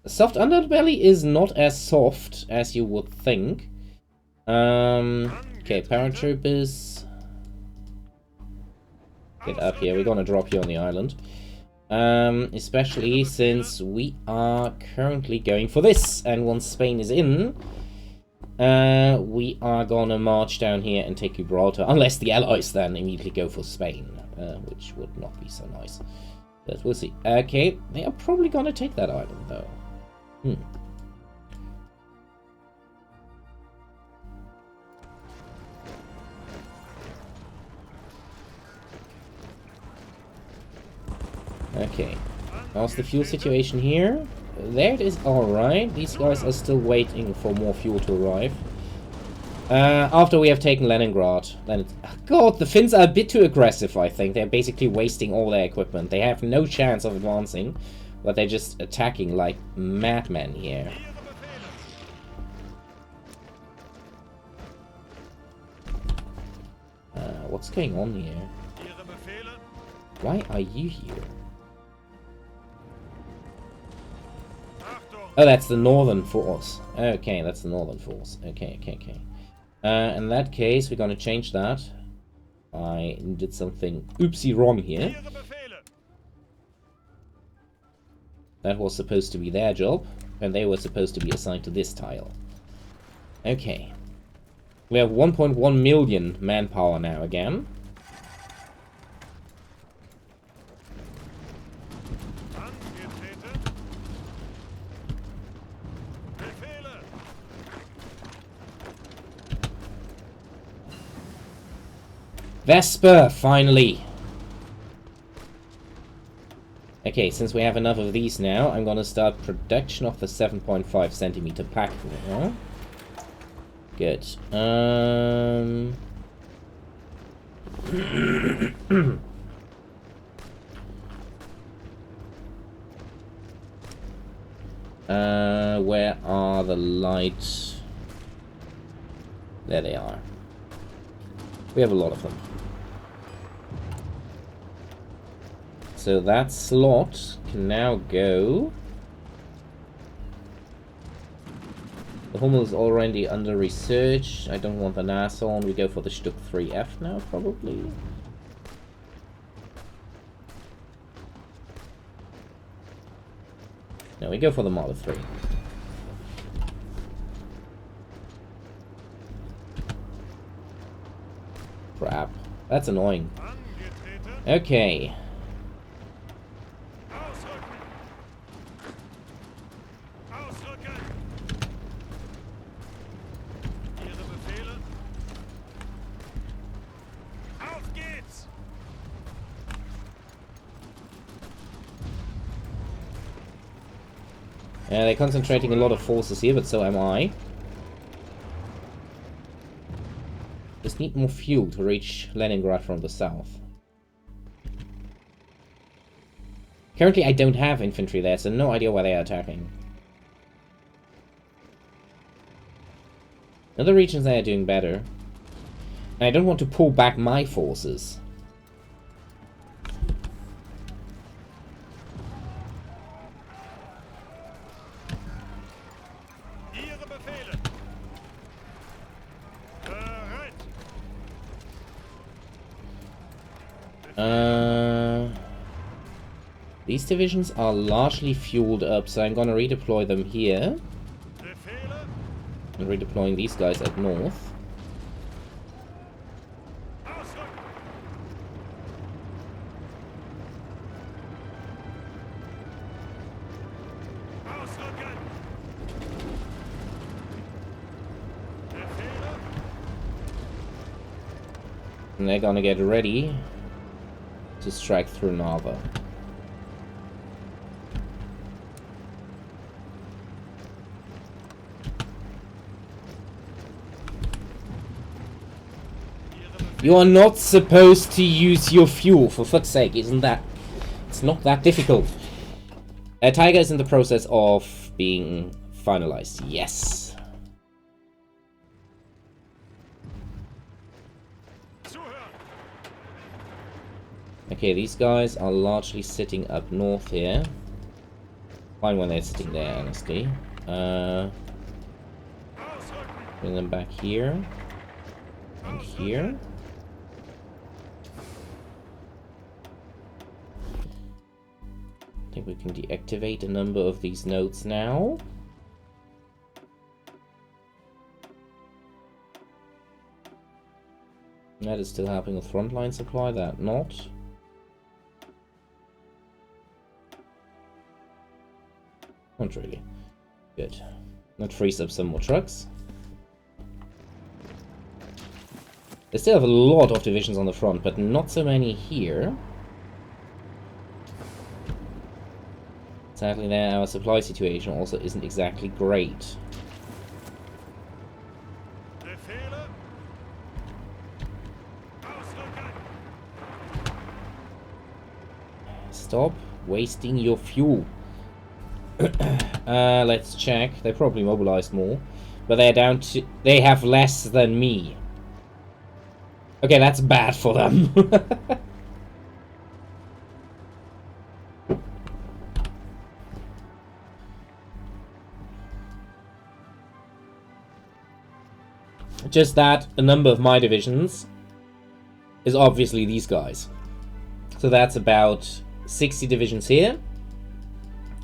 A soft underbelly is not as soft as you would think. Okay, paratroopers. Get up here, we're gonna drop you on the island. Especially since we are currently going for this, and once Spain is in, we are gonna march down here and take Gibraltar, unless the Allies then immediately go for Spain, which would not be so nice. But we'll see. Okay, they are probably gonna take that island, though. Okay, how's the fuel situation here? There it is, alright. These guys are still waiting for more fuel to arrive. After we have taken Leningrad, then it's... God, the Finns are a bit too aggressive, I think. They're basically wasting all their equipment. They have no chance of advancing, but they're just attacking like madmen here. What's going on here? Why are you here? Oh, that's the northern force. Okay, that's the northern force. Okay. In that case, we're gonna change that. I did something oopsie wrong here. That was supposed to be their job, and they were supposed to be assigned to this tile. Okay. We have 1.1 million manpower now again. Vesper, finally! Okay, since we have enough of these now, I'm gonna start production of the 7.5 centimeter pack now. Good. Where are the lights? There they are. We have a lot of them. So that slot can now go. The Hummel is already under research. I don't want the NASA on. We go for the Stuck 3F now, probably. No, we go for the Marder 3. Crap. That's annoying. Okay. They're concentrating a lot of forces here, but so am I. Just need more fuel to reach Leningrad from the south. Currently I don't have infantry there, so no idea why they are attacking. Other regions they are doing better. And I don't want to pull back my forces. These divisions are largely fueled up, so I'm gonna redeploy them here. And redeploying these guys at north. And they're gonna get ready to strike through Narva. You are not supposed to use your fuel, for fuck's sake, isn't that... It's not that difficult. Tiger is in the process of being finalized, yes. Okay, these guys are largely sitting up north here. Fine when they're sitting there, honestly. Bring them back here. And here. I think we can deactivate a number of these nodes now. That is still helping with frontline supply, that not. Not really. Good. That frees up some more trucks. They still have a lot of divisions on the front, but not so many here. Sadly, there our supply situation also isn't exactly great. Stop wasting your fuel. Let's check. They probably mobilized more, but they're down to. They have less than me. Okay, that's bad for them. Just that a number of my divisions is obviously these guys. So that's about 60 divisions here.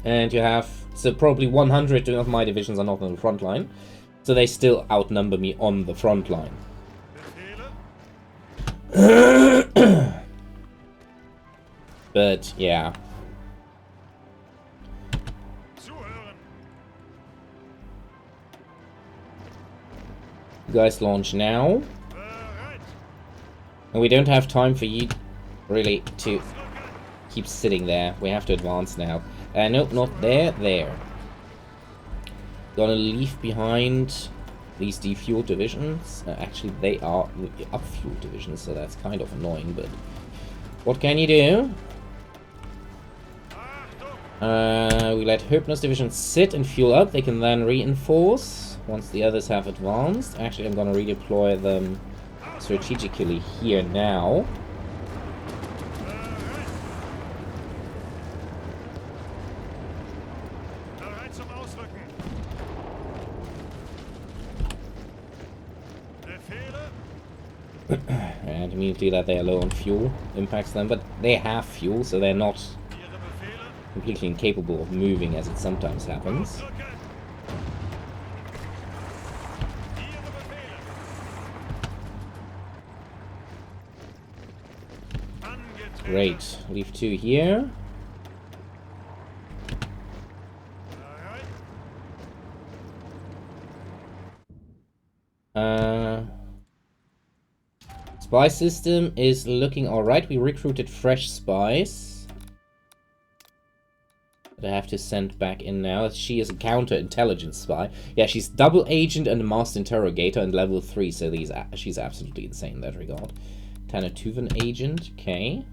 And you have, so probably 100 of my divisions are not on the front line. So they still outnumber me on the front line. But, yeah. You guys launch now. And we don't have time for you, really, to keep sitting there. We have to advance now. Nope, not there, there. Gonna leave behind these defueled divisions. Actually, they are the upfueled divisions, so that's kind of annoying, but what can you do? We let Höppner's division sit and fuel up. They can then reinforce once the others have advanced. Actually, I'm gonna redeploy them strategically here now. And immediately that they are low on fuel impacts them, but they have fuel, so they're not completely incapable of moving as it sometimes happens. Great. Leave 2 here. Spy system is looking alright. We recruited fresh spies that I have to send back in now. She is a counterintelligence spy. Yeah, she's double agent and masked interrogator and level 3, so she's absolutely insane in that regard. Tanatuvan agent, okay.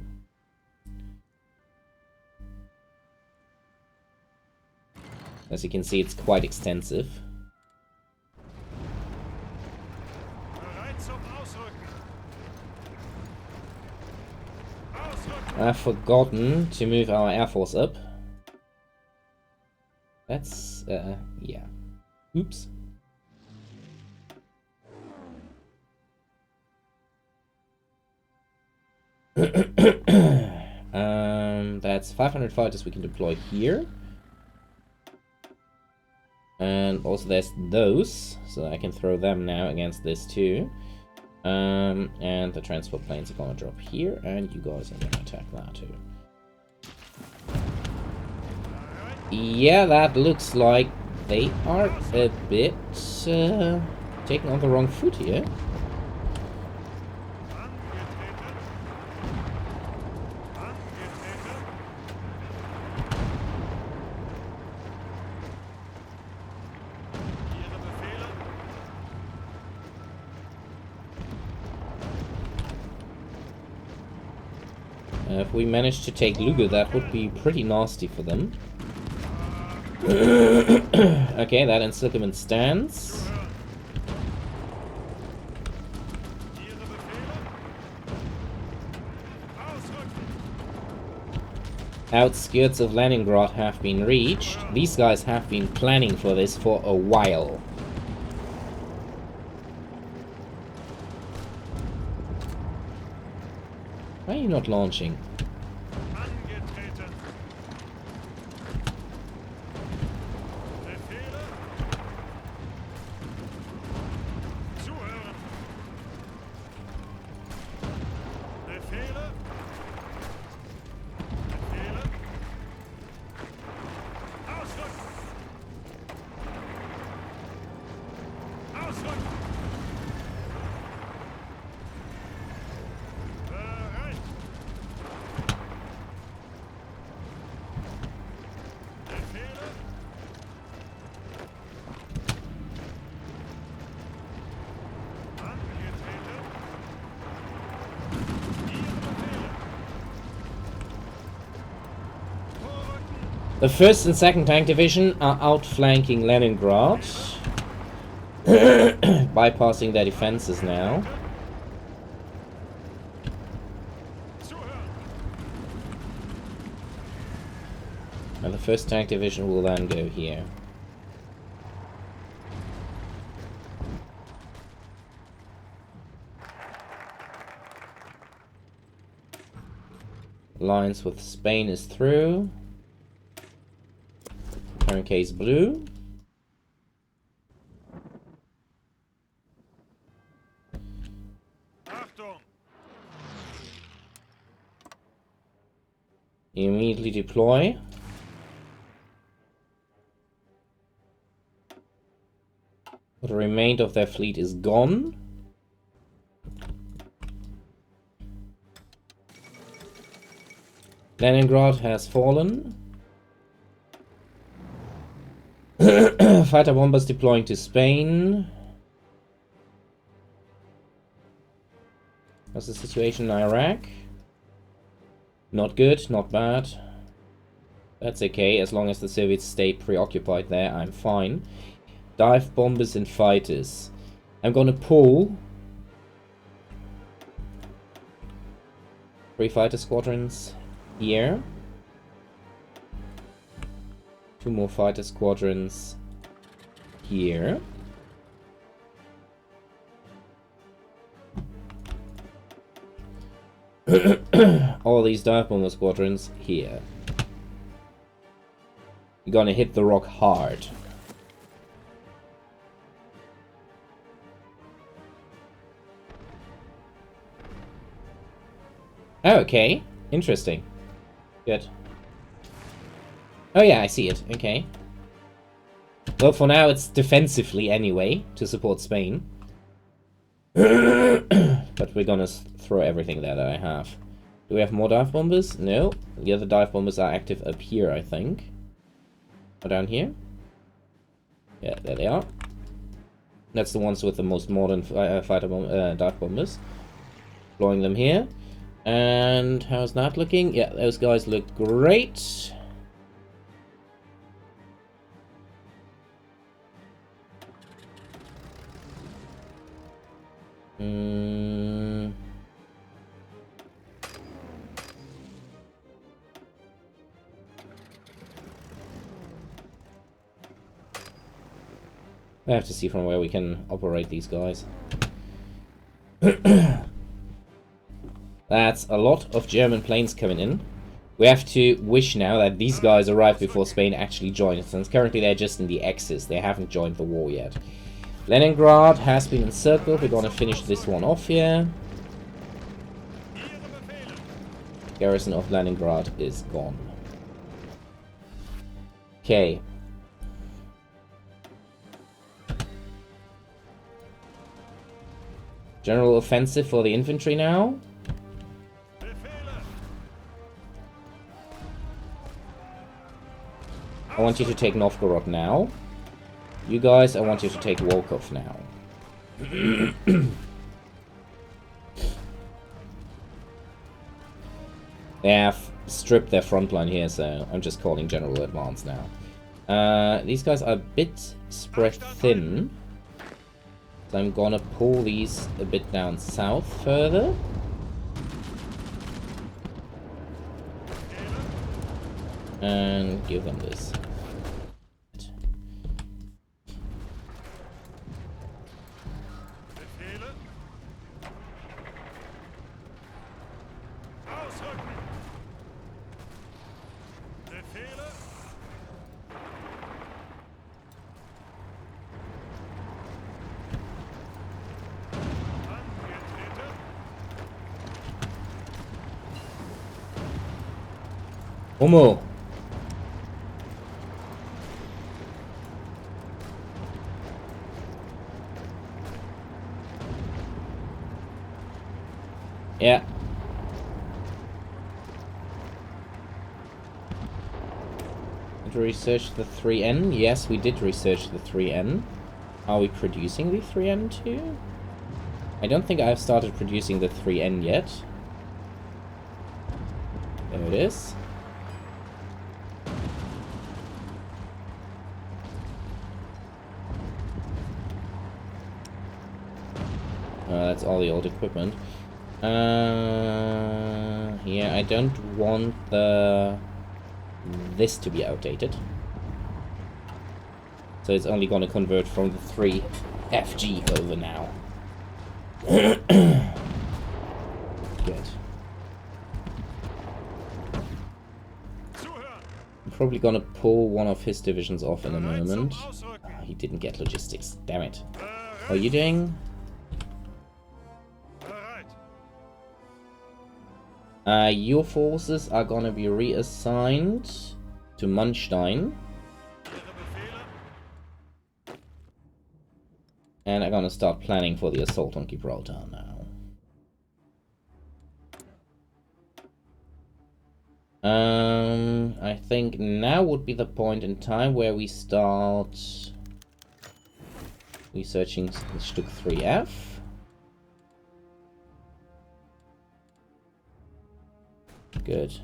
As you can see, it's quite extensive. I've forgotten to move our Air Force up. That's, yeah. Oops. That's 500 fighters we can deploy here. And also there's those, so I can throw them now against this too. And the transport planes are gonna drop here, and you guys are gonna attack that too. Yeah, that looks like they are a bit taking on the wrong foot here. If we manage to take Lugo, that would be pretty nasty for them. Okay, that encirclement stands. outskirts of Leningrad have been reached. These guys have been planning for this for a while. Why are you not launching? Angetreten. Befehle. Zuhören. Befehle. Befehle. Ausrücken. Ausrücken. Bereit. Befehle. Angetreten. Ihre Befehle. Vorrücken. The 1st and 2nd Tank Division are outflanking Leningrad, bypassing their defenses now. Zuhören. And the 1st Tank Division will then go here. Alliance with Spain is through. Current case blue. Achtung. Immediately deploy. The remainder of their fleet is gone. Leningrad has fallen. Fighter bombers deploying to Spain. What's the situation in Iraq? Not good, not bad. That's okay, as long as the Soviets stay preoccupied there, I'm fine. Dive bombers and fighters. I'm gonna pull 3 fighter squadrons here. 2 more fighter squadrons here. All these dive bomber squadrons here. You're gonna hit the rock hard. Oh, okay. Interesting. Good. Oh yeah, I see it. Okay. Well, for now it's defensively anyway, to support Spain. But we're gonna throw everything that I have. Do we have more dive bombers? No. The other dive bombers are active up here, I think. Or down here? Yeah, there they are. That's the ones with the most modern dive bombers. Deploying them here. And how's that looking? Yeah, those guys look great. I have to see from where we can operate these guys. That's a lot of German planes coming in. We have to wish now that these guys arrive before Spain actually joins, since currently they're just in the Axis. They haven't joined the war yet. Leningrad has been encircled. We're gonna finish this one off here. Garrison of Leningrad is gone. Okay. General offensive for the infantry now. I want you to take Novgorod now. You guys, I want you to take Volkov now. They have stripped their front line here, so I'm just calling general advance now. These guys are a bit spread thin. So I'm gonna pull these a bit down south further. And give them this. Befehle. Ausrücken. Befehle. Angetreten. Homo! Yeah. Did we research the 3N? Yes, we did research the 3N. Are we producing the 3N too? I don't think I've started producing the 3N yet. There it is. That's all the old equipment. Yeah, I don't want this to be outdated. So it's only gonna convert from the 3 FG over now. Good. Zuhören. I'm probably gonna pull one of his divisions off in a Bereit zum moment. Ausrücken. He didn't get logistics. Damn it. Bereit. What are you doing? Bereit. Your forces are gonna be reassigned to Manstein. Ihre Befehle. And I'm gonna start planning for the assault on Gibraltar now. I think now would be the point in time where we start researching Stück 3F. Good.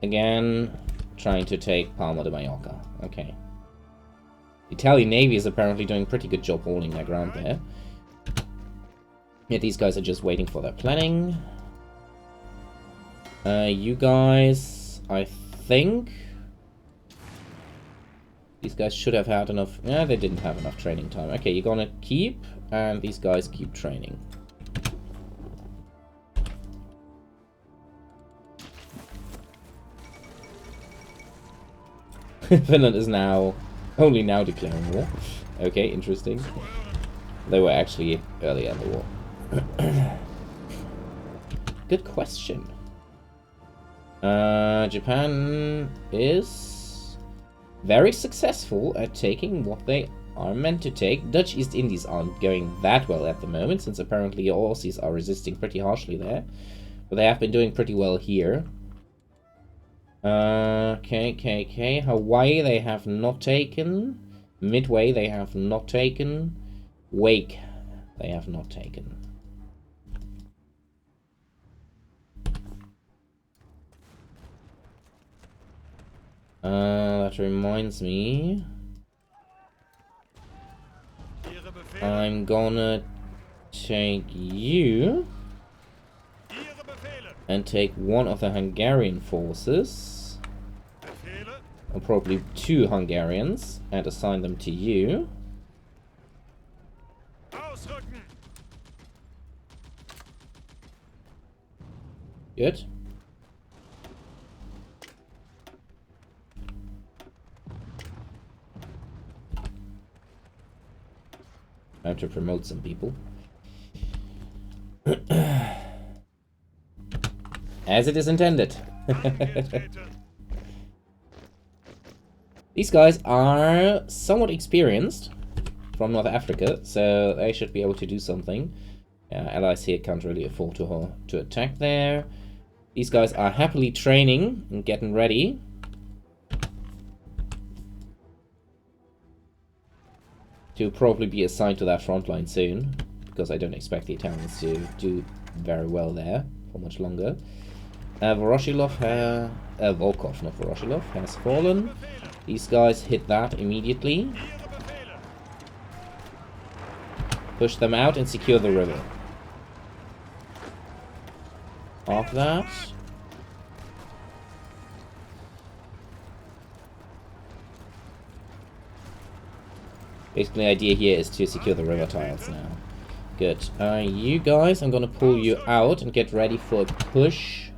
Again, trying to take Palma de Mallorca. Okay. The Italian Navy is apparently doing a pretty good job holding their ground there. Yeah, these guys are just waiting for their planning. You guys, I think... These guys should have had enough... Yeah, they didn't have enough training time. Okay, you're gonna keep, and these guys keep training. Finland is now... only now declaring war. Okay, interesting. They were actually earlier in the war. Good question. Japan is very successful at taking what they are meant to take. Dutch East Indies aren't going that well at the moment, since apparently Aussies are resisting pretty harshly there. But they have been doing pretty well here. KKK. Hawaii they have not taken. Midway they have not taken. Wake they have not taken. That reminds me. Ihre Befehle. I'm gonna take you Ihre Befehle. and take one of the Hungarian forces, Befehle. or probably 2 Hungarians, and assign them to you. Ausrücken. Good. Time to promote some people. As it is intended. Angetreten. These guys are somewhat experienced from North Africa, so they should be able to do something. Allies here can't really afford to attack there. These guys are happily training and getting ready. To probably be assigned to that front line soon, because I don't expect the Italians to do very well there for much longer. Voroshilov, Volkov, not Voroshilov, has fallen. These guys hit that immediately. Ihre Befehle. Push them out and secure the river. Off that. Basically, the idea here is to secure the river tiles now. Good. You guys, I'm gonna pull you out and get ready for a push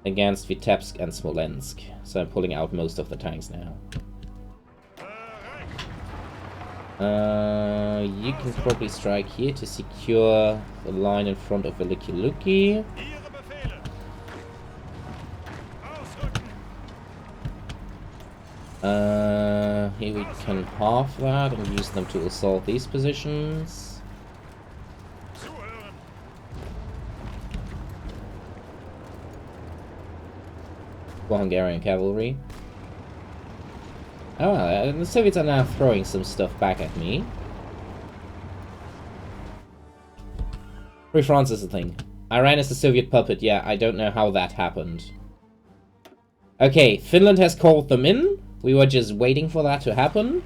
against Vitebsk and Smolensk. So I'm pulling out most of the tanks now. You can probably strike here to secure the line in front of Veliki Luki. Ihre Befehle. Ausrücken. Here we can half that and use them to assault these positions. Zuhören. For Hungarian cavalry. Oh, well, the Soviets are now throwing some stuff back at me. Free France is the thing. Iran is the Soviet puppet. Yeah, I don't know how that happened. Okay, Finland has called them in. We were just waiting for that to happen.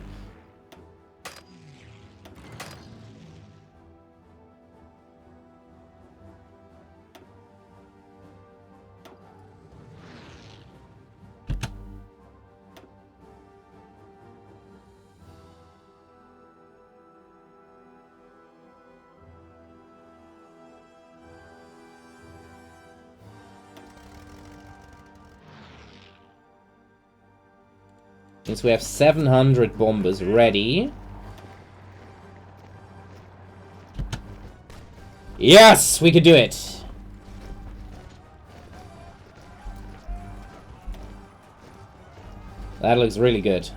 Since we have 700 bombers ready. Yes, we could do it. That looks really good.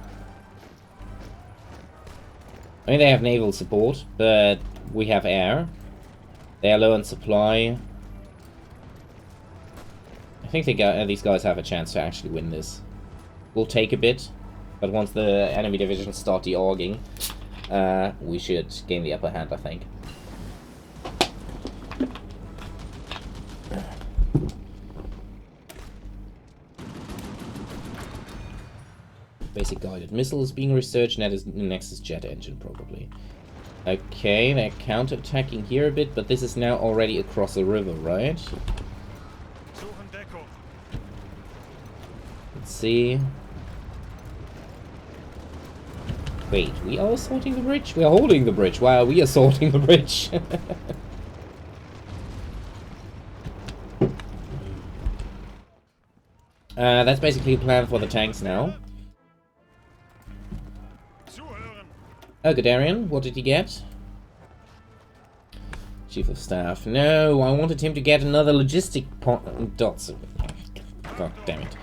I mean, they have naval support, but we have air. They are low on supply. I think these guys have a chance to actually win this. Will take a bit. But once the enemy divisions start de-orging, we should gain the upper hand, I think. Basic guided missiles being researched, next is jet engine, probably. Okay, they're counter-attacking here a bit, but this is now already across the river, right? Suchen Deckung. Let's see. Wait, we are assaulting the bridge? We are holding the bridge. Why are we assaulting the bridge? That's basically the plan for the tanks now. Zuhören. Oh, Guderian, what did he get? Chief of Staff. No, I wanted him to get another logistic dots. God damn it.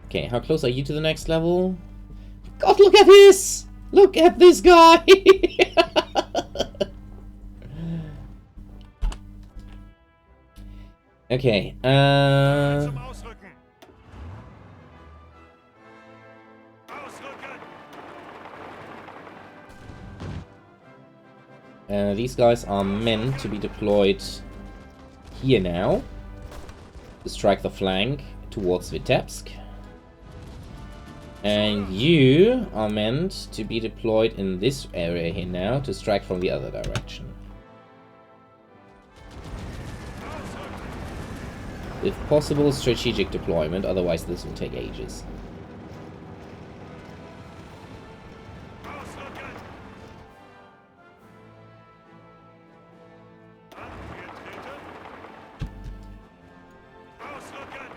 Okay, how close are you to the next level? God, look at this! Look at this guy! Okay, Zum Ausrücken. Ausrücken. these guys are meant to be deployed here now to strike the flank towards Vitebsk. And you are meant to be deployed in this area here now to strike from the other direction. If possible, strategic deployment, otherwise this will take ages. Ausrücken. Angetreten. Ausrücken.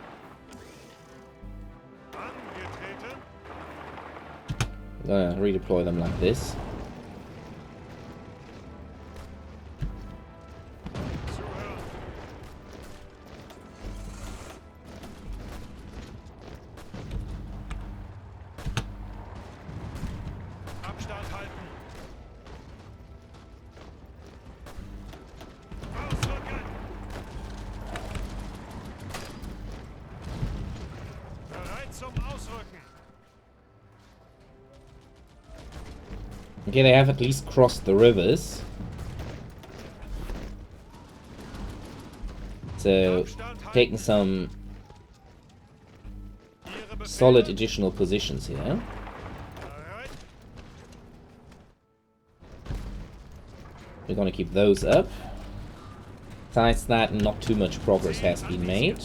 Angetreten. I'm gonna redeploy them like this. Zuhören. Abstand halten. Ausrücken. Bereit zum Ausrücken. Okay, they have at least crossed the rivers. So, taking some Ihre Befehle. solid additional positions here. Bereit. We're gonna keep those up. Besides that, not too much progress has been made.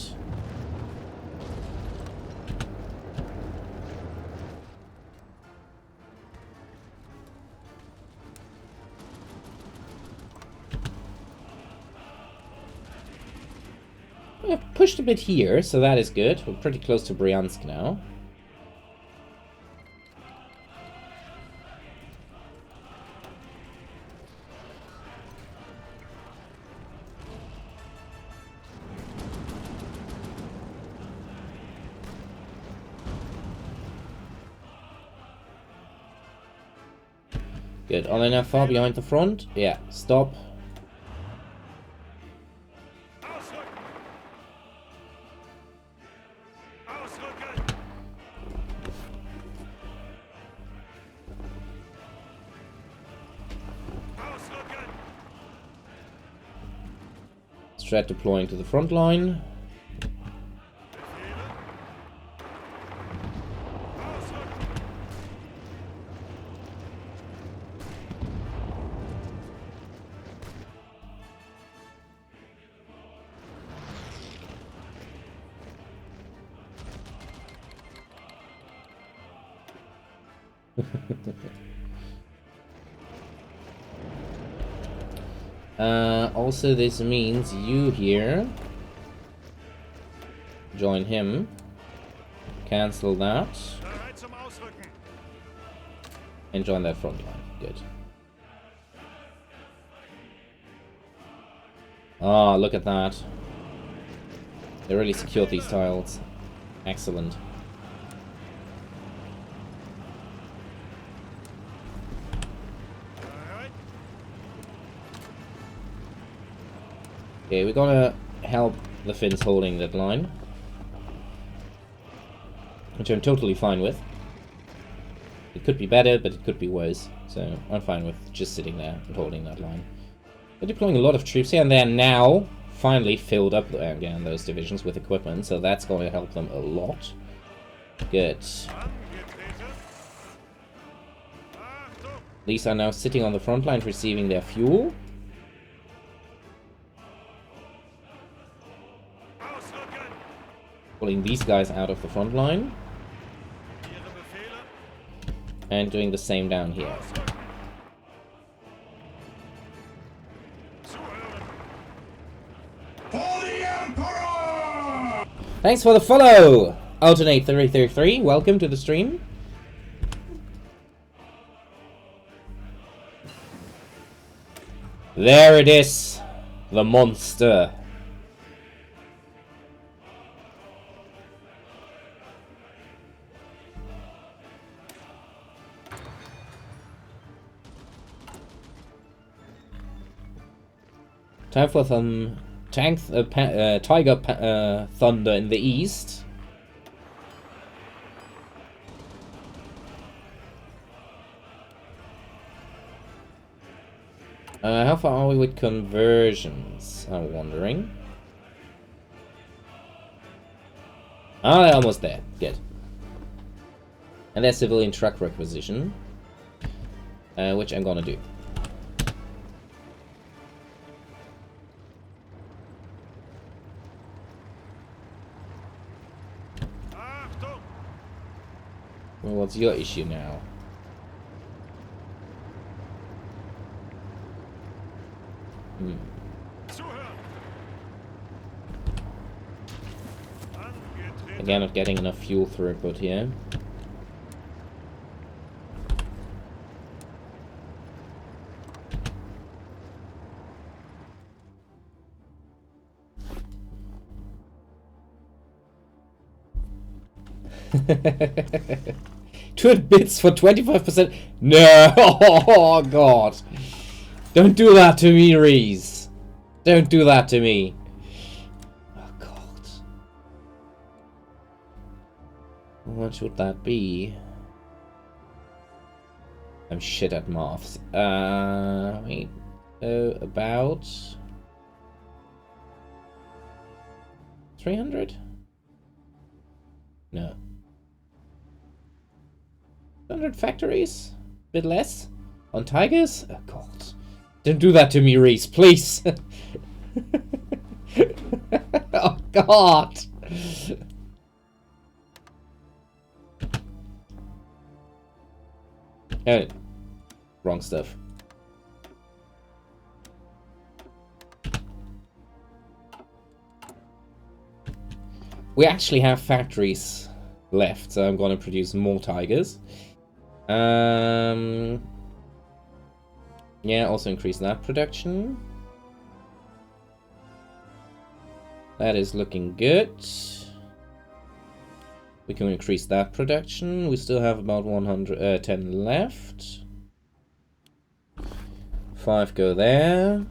We've pushed a bit here, so that is good. We're pretty close to Bryansk now. Good. Are they now far behind the front? Yeah. Stop. Ausrücken! Ausrücken! Ausrücken! Strat deploying to the front line. Befehle? Ausrücken! Also, this means you here join him. Cancel that. Bereit zum Ausrücken! And join that front line. Good. Ah, look at that. They really secured these tiles. Excellent. Bereit? Okay, we're gonna help the Finns holding that line. Which I'm totally fine with. It could be better, but it could be worse. So I'm fine with just sitting there and holding that line. They're deploying a lot of troops here, and they're now finally filled up again, those divisions, with equipment. So that's going to help them a lot. Good. Angetreten! Achtung! These are now sitting on the front line receiving their fuel. Ausrücken! Pulling these guys out of the front line. Ihre Befehle? And doing the same down here. Ausrücken! Zuhören! For the Emperor! Thanks for the follow! Alternate333, welcome to the stream. There it is! The monster. Time for some Tiger Thunder in the east. How far are we with conversions? I'm wondering. Ah, they're almost there. Good. And there's civilian truck requisition, which I'm gonna do. Achtung! Well, what's your issue now? Zuhören! Angetreten! Again, not getting enough fuel throughput here. Twin bits for 25%. No! Oh, God. Don't do that to me, Reese. Don't do that to me. Oh, God. What should that be? I'm shit at maths. Wait. About 300? No. 100 factories? Bit less? On Tigers? Oh, God. Don't do that to me, Reese, please. Oh, God. Oh, wrong stuff. We actually have factories left, so I'm going to produce more tigers. Yeah, also increase that production. That is looking good. We can increase that production. We still have about 110 left. 5 go there.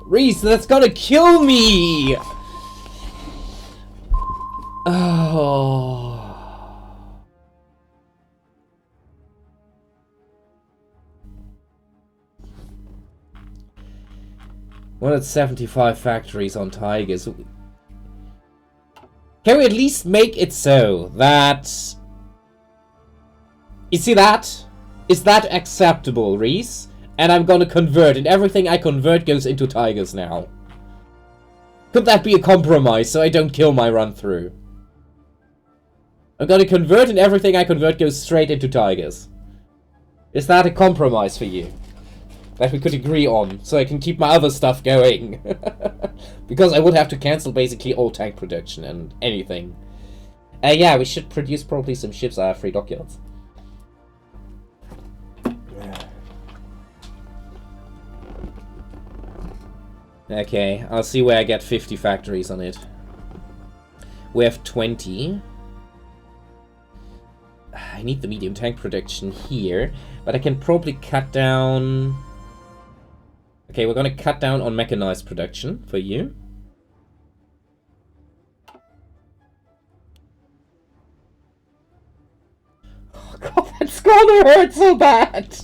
Reese, that's gonna kill me! Oh. 175 factories on tigers. Can we at least make it so that... You see that? Is that acceptable, Reese? And I'm gonna convert, and everything I convert goes into tigers now. Could that be a compromise so I don't kill my run-through? I'm gonna convert, and everything I convert goes straight into tigers. Is that a compromise for you? That we could agree on, so I can keep my other stuff going. Because I would have to cancel basically all tank production and anything. Yeah, we should produce probably some ships that have 3 dockyards. Okay, I'll see where I get 50 factories on it. We have 20. I need the medium tank production here, but I can probably cut down... Okay, we're gonna cut down on mechanized production for you. Oh god, that's gonna hurt so bad!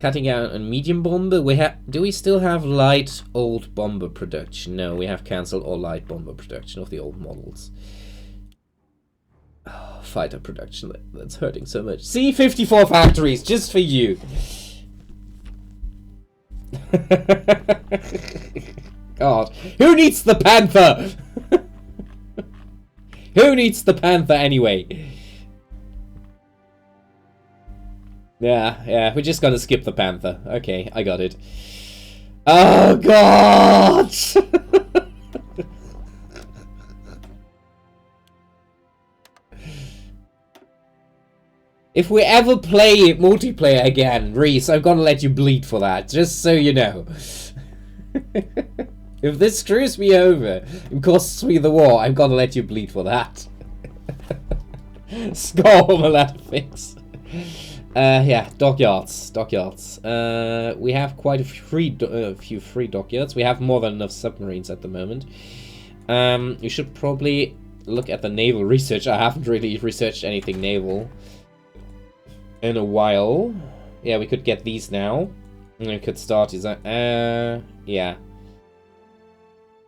Cutting out on medium bomber. Do we still have light old bomber production? No, we have cancelled all light bomber production of the old models. Oh, fighter production, that's hurting so much. See, 54 factories just for you. God, who needs the Panther? Who needs the Panther anyway? Yeah, we're just gonna skip the Panther. Okay, I got it. Oh God! If we ever play multiplayer again, Reese, I'm gonna let you bleed for that, just so you know. If this screws me over and costs me the war, I'm gonna let you bleed for that. Score a lot of things. Yeah, dockyards. We have quite a few free dockyards. We have more than enough submarines at the moment. You should probably look at the naval research. I haven't really researched anything naval in a while. Yeah, we could get these now. And we could start design. Yeah.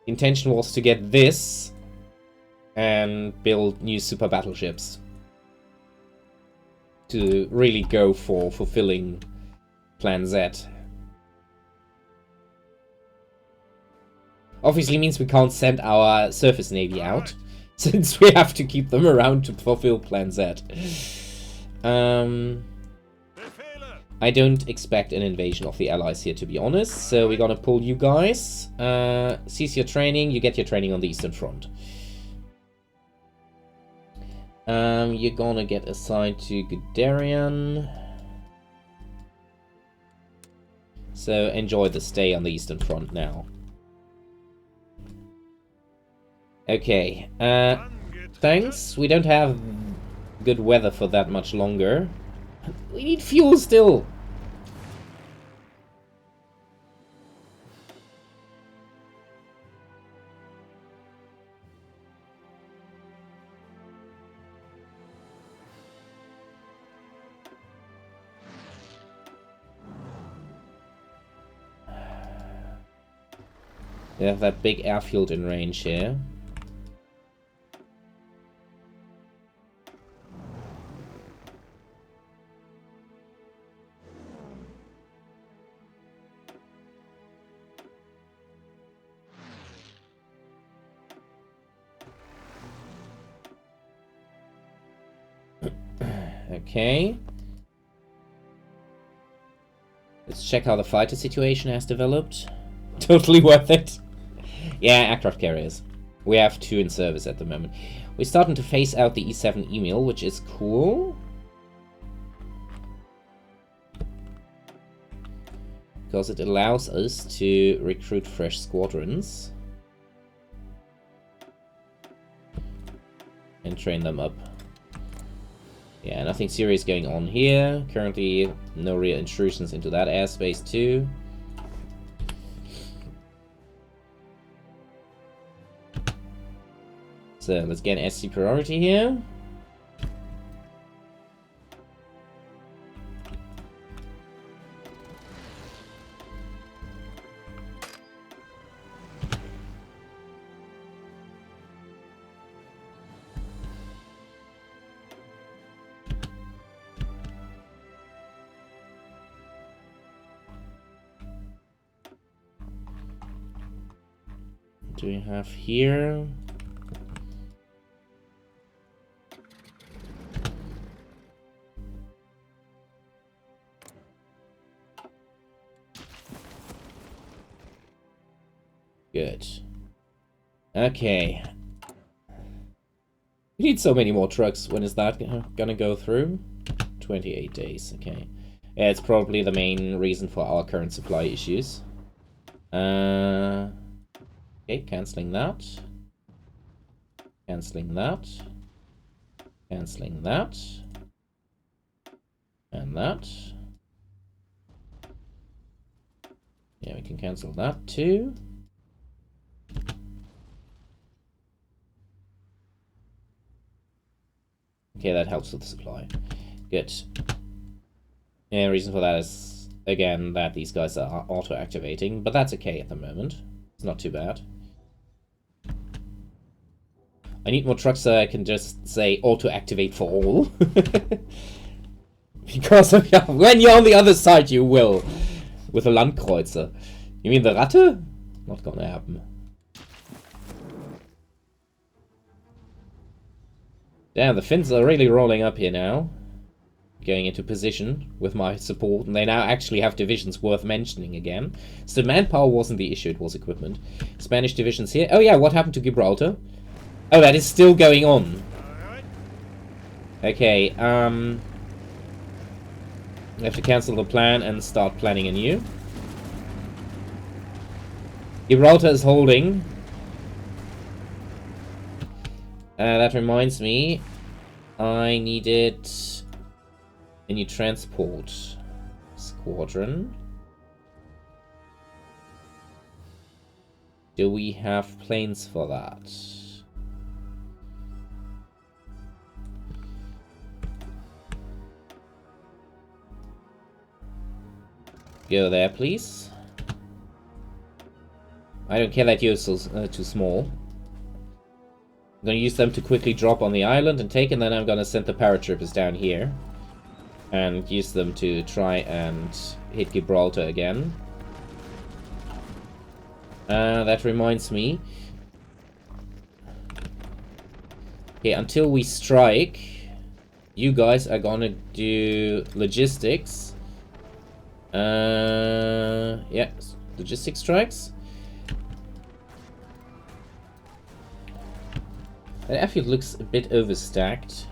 Intention was to get this and build new super battleships to really go for fulfilling Plan Z. Obviously means we can't send our surface navy out, since we have to keep them around to fulfill Plan Z. I don't expect an invasion of the Allies here, to be honest, so we're gonna pull you guys. Cease your training, you get your training on the Eastern Front. You're gonna get assigned to Guderian. So enjoy the stay on the Eastern Front now. Okay, thanks. We don't have good weather for that much longer. We need fuel still. We have that big airfield in range here. Okay. Let's check how the fighter situation has developed. Totally worth it. Yeah, aircraft carriers. We have 2 in service at the moment. We're starting to phase out the E7 Emil, which is cool. Because it allows us to recruit fresh squadrons. And train them up. Yeah, nothing serious going on here. Currently, no real intrusions into that airspace too. So, let's get an SC priority here. Do we have here? Good. Okay. We need so many more trucks. When is that gonna go through? 28 days, okay. Yeah, it's probably the main reason for our current supply issues. Okay, cancelling that. Cancelling that. Cancelling that. And that. Yeah, we can cancel that too. Okay, that helps with the supply. Good. Yeah, the reason for that is, again, that these guys are auto-activating, but that's okay at the moment. It's not too bad. I need more trucks so I can just say auto-activate for all. Because when you're on the other side, you will. With a Landkreuzer. You mean the Ratte? Not gonna happen. Damn, the Finns are really rolling up here now. Going into position with my support, and they now actually have divisions worth mentioning again. So manpower wasn't the issue, it was equipment. Spanish divisions here. Oh yeah, what happened to Gibraltar? Oh, that is still going on. Okay, I have to cancel the plan and start planning anew. Gibraltar is holding. That reminds me, I needed a new transport squadron. Do we have planes for that? Go there, please. I don't care that you're so, too small. I'm gonna use them to quickly drop on the island and take, and then I'm gonna send the paratroopers down here. And use them to try and hit Gibraltar again. That reminds me. Okay, until we strike, you guys are gonna do logistics. Yeah, logistics strikes. That airfield looks a bit overstacked.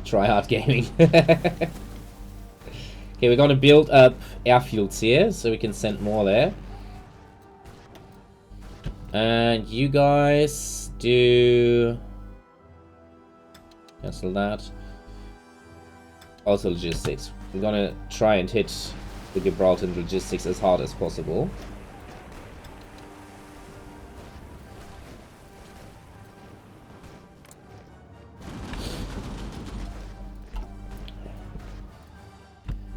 Tryhard gaming. Okay, we're gonna build up airfields here so we can send more there. And you guys do... cancel that. Also logistics. We're gonna try and hit the Gibraltar logistics as hard as possible.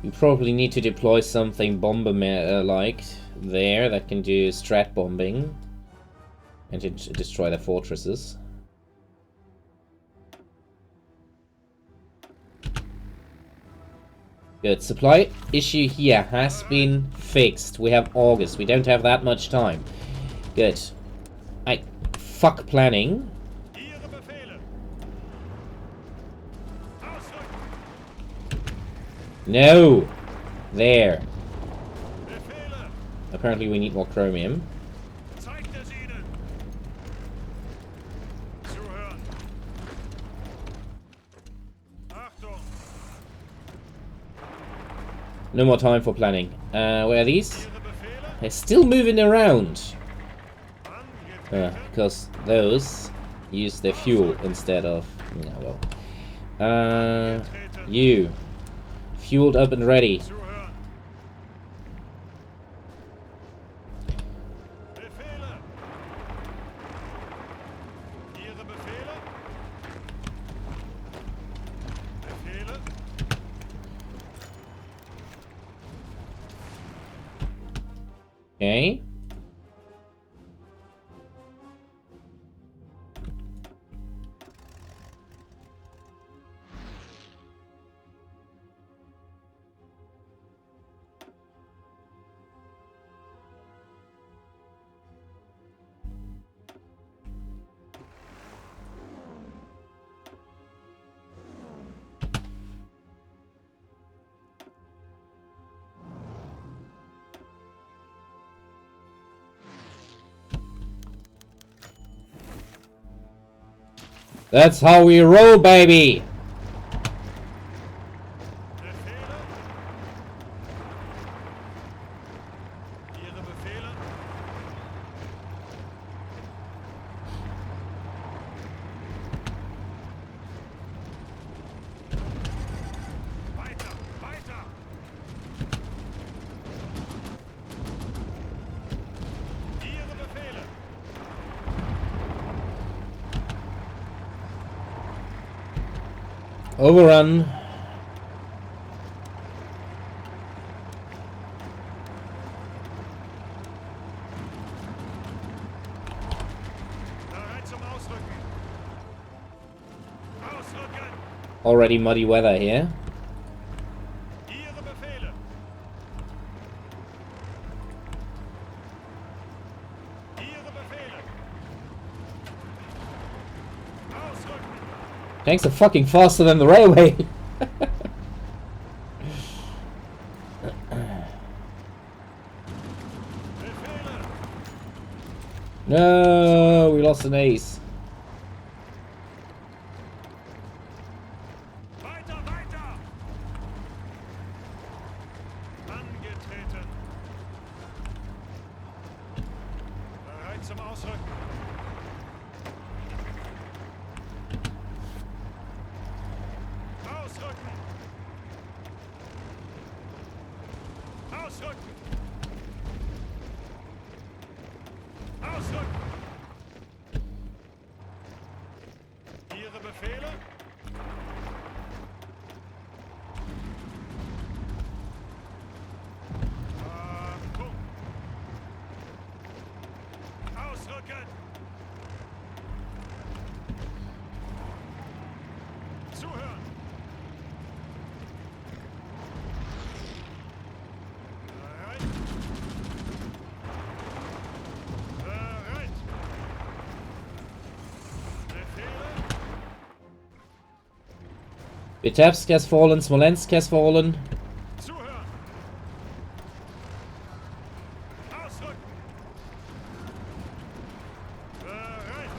You probably need to deploy something bomber-like there that can do strat bombing and to destroy their fortresses. Good. Supply issue here has been fixed. We have August. We don't have that much time. Good. Fuck planning. Ihre Befehle. Ausrücken. No! There. Befehle. Apparently we need more chromium. Zeigt es ihnen. Zuhören. Achtung. No more time for planning. Where are these? Ihre Befehle. They're still moving around. Angetreten. Because those use their fuel instead of... Yeah, well. You. Fueled up and ready. Zuhören. Befehle. Ihre Befehle. Befehle. Okay. That's how we roll, baby! Befehle. Ihre Befehle. Weiter, weiter. Ihre Befehle. Overrun. Bereit zum Ausrücken. Ausrücken. Already muddy weather here. Ihre Befehle. Ihre Befehle. Ausrücken. Tanks are fucking faster than the railway. Befehle. No, we lost an ace. Weiter, weiter. Angetreten. Bereit zum Ausrücken. Ausrücken. Ausrücken. Ausrücken. Ihre Befehle? Achtung. Ausrücken. Zuhören. Bereit. Bereit. Befehle. Vitebsk has fallen, Smolensk has fallen. Zuhören. Ausrücken. Bereit.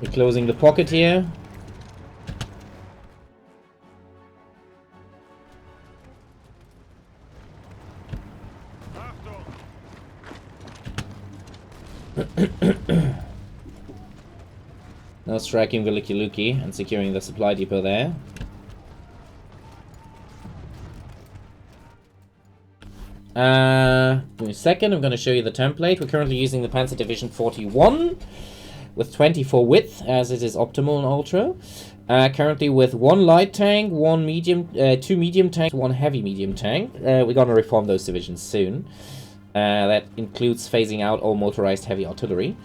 We're closing the pocket here. Achtung. Now striking Veliki Luki and securing the supply depot there. In a second, I'm going to show you the template. We're currently using the Panzer Division 41 with 24 width, as it is optimal in Ultra. Currently with one light tank, one medium, two medium tanks, one heavy medium tank. We're going to reform those divisions soon. That includes phasing out all motorized heavy artillery.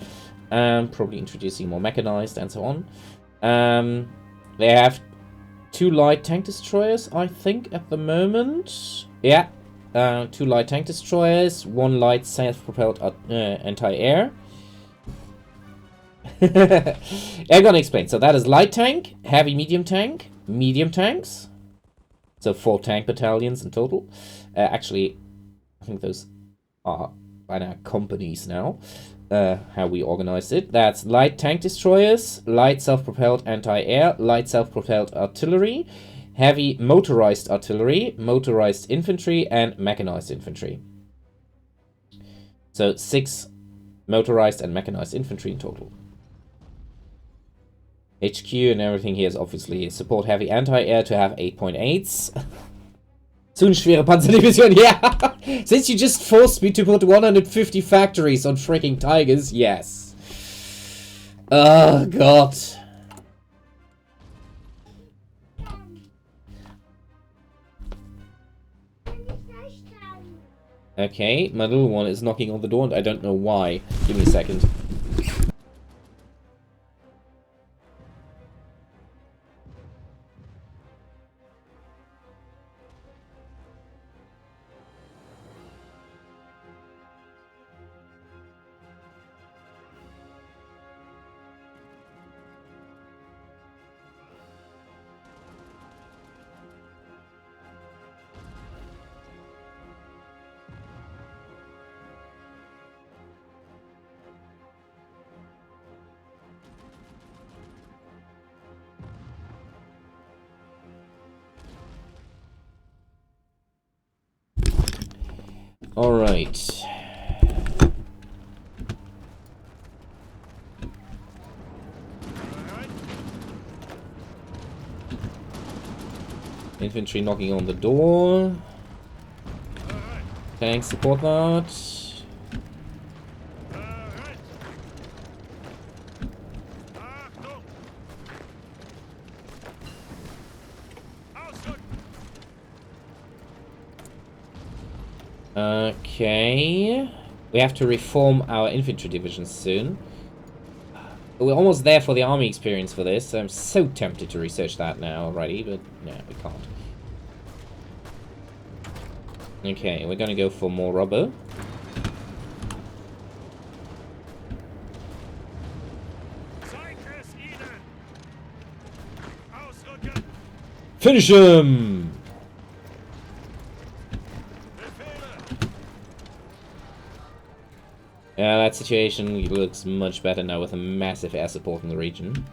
Probably introducing more mechanized and so on. They have 2 light tank destroyers, I think, at the moment. Yeah, 2 light tank destroyers, 1 light self-propelled anti-air. I'm gonna explain. So that is light tank, heavy medium tanks. So 4 tank battalions in total. Actually, I think those are by now companies now. How we organized it. That's light tank destroyers, light self-propelled anti-air, light self-propelled artillery, heavy motorized artillery, motorized infantry, and mechanized infantry. So 6 motorized and mechanized infantry in total. HQ and everything here is obviously support heavy anti-air to have 8.8s. Soon schwere Panzerdivision, yeah! Since you just forced me to put 150 factories on freaking Tigers, yes. Oh, God. Okay, my little one is knocking on the door and I don't know why. Give me a second. Alright. Infantry knocking on the door. Tanks support that. Okay. We have to reform our infantry divisions soon. We're almost there for the army experience for this. I'm so tempted to research that now already, but no, we can't. Okay, we're gonna go for more rubber. Finish him! Yeah, that situation looks much better now with a massive air support in the region.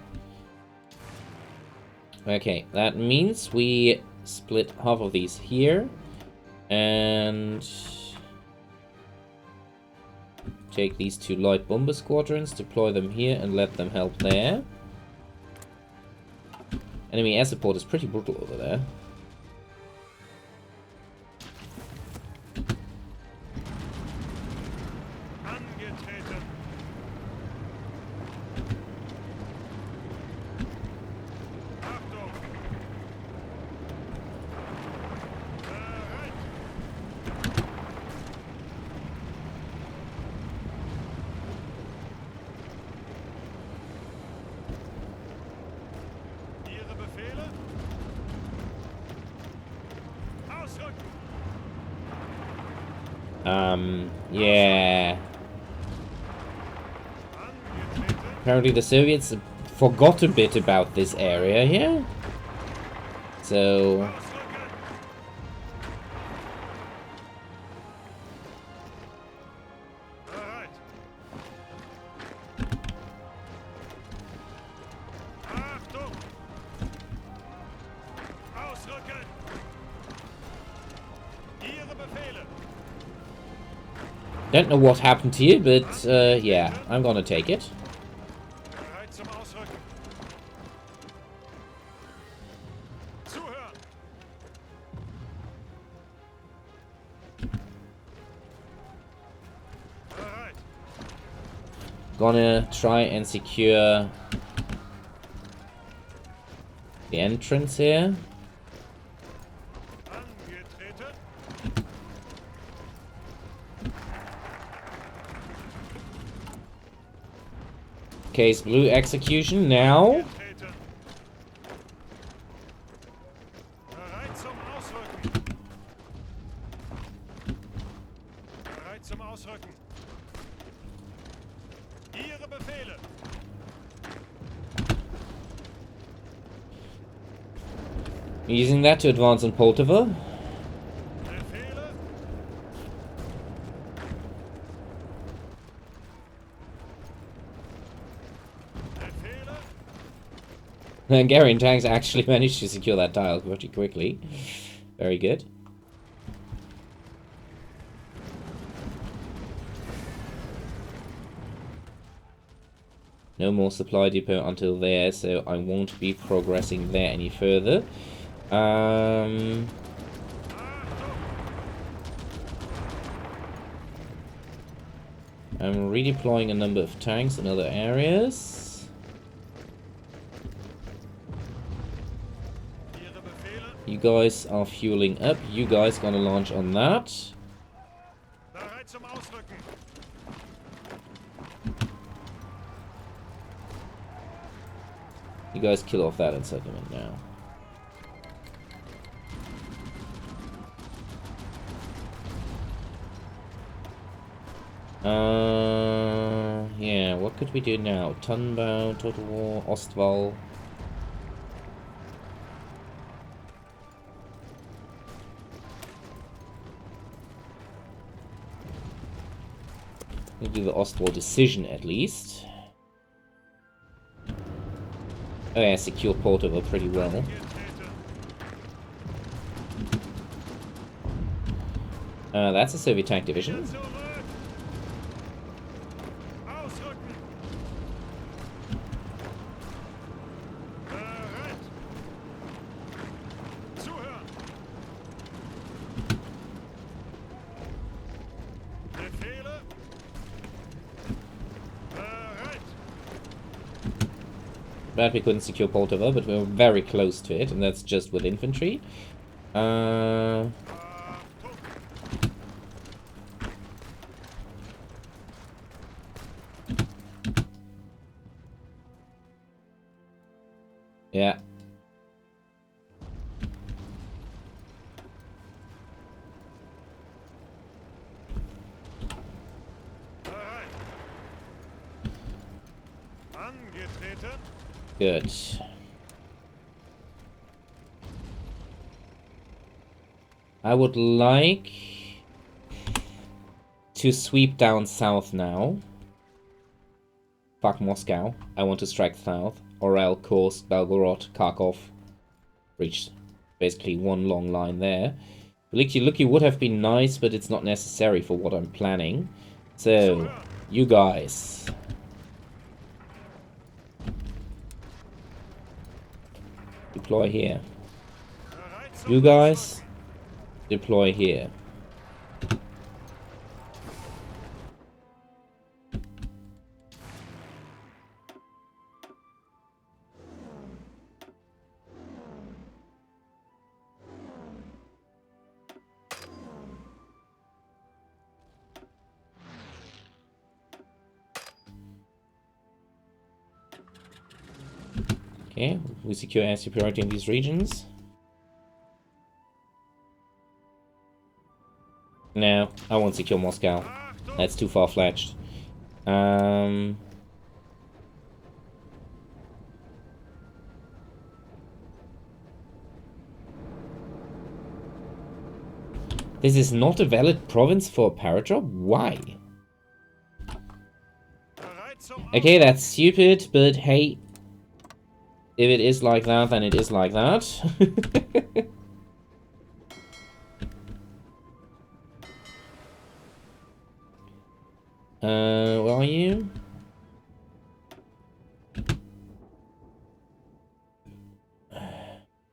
Okay, that means we split half of these here. And take these 2 light bomber squadrons, deploy them here and let them help there. Enemy air support is pretty brutal over there. Yeah. Apparently the Soviets forgot a bit about this area here. So... Don't know what happened to you, but yeah, I'm gonna take it. Gonna try and secure the entrance here. Case blue execution now. Treten. Bereit zum Ausrücken. Bereit zum Ausrücken. Ihre Befehle. Using that to advance on Poltava. Befehle. Befehle. The Hungarian tanks actually managed to secure that tile pretty quickly. Very good. No more supply depot until there, so I won't be progressing there any further. I'm redeploying a number of tanks in other areas. Ihre Befehle. You guys are fueling up. You guys gonna launch on that. Bereit zum Ausrücken. You guys kill off that encirclement now. Yeah, what could we do now? Tunbau, Total War, Ostwall. We'll do the Ostwall decision at least. Oh yeah, secure Poltava pretty well. Hier treten. That's a Soviet tank division. Zurück. Ausrücken. Bereit. Zuhören. Befehle. Bereit. Bad we couldn't secure Poltava, but we were very close to it, and that's just with infantry. Achtung. Yeah. Bereit. Angetreten. Good. I would like to sweep down south now. Fuck Moscow. I want to strike south. Orel, Kursk, Belgorod, Kharkov. Reached basically one long line there. Lucky would have been nice, but it's not necessary for what I'm planning. So, you guys. Deploy here. Bereit zum You guys, deploy here. Okay, we secure air superiority in these regions. No, I won't secure Moscow. Achtung. That's too far-fetched. This is not a valid province for a parajob? Why? Bereit zum Okay, that's stupid, but hey, if it is like that, then it is like that. Where are you?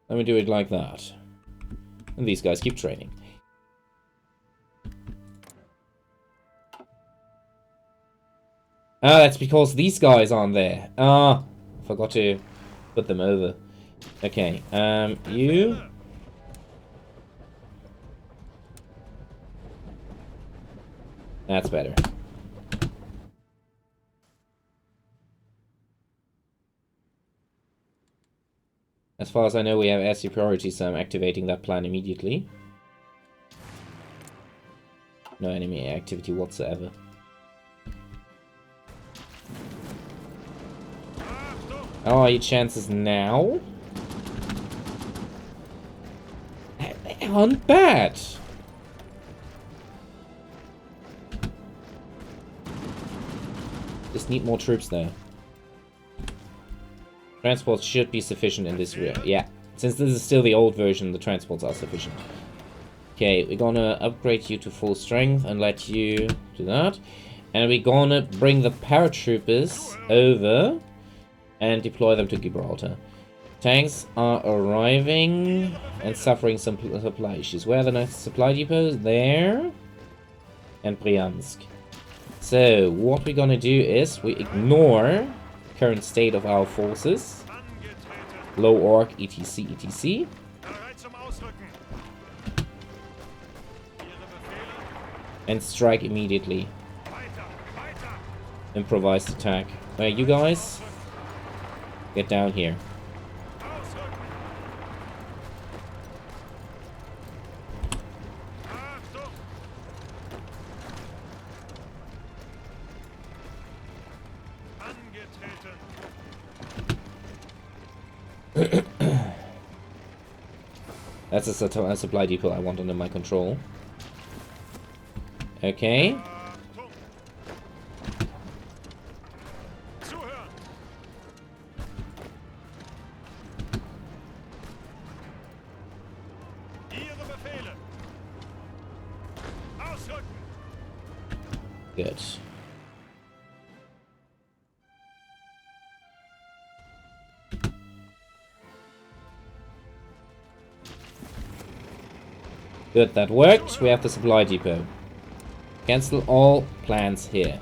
Let me do it like that. And these guys keep training. Ah, that's because these guys aren't there. Ah, forgot to put them over. Okay, you... That's better. As far as I know, we have air superiority, so I'm activating that plan immediately. No enemy activity whatsoever. How are your chances now? They aren't bad. Just need more troops there. Transports should be sufficient in this rear. Yeah, since this is still the old version, the transports are sufficient. Okay, we're gonna upgrade you to full strength and let you do that. And we're gonna bring the paratroopers over and deploy them to Gibraltar. Tanks are arriving and suffering some supply issues. Where are the next supply depots? There. And Bryansk. So, what we're gonna do is we ignore current state of our forces. Low orc, etc, etc. And strike immediately. Improvised attack. You guys, get down here. That's a supply depot I want under my control. Okay. Good. Good, that worked. We have the supply depot. Cancel all plans here.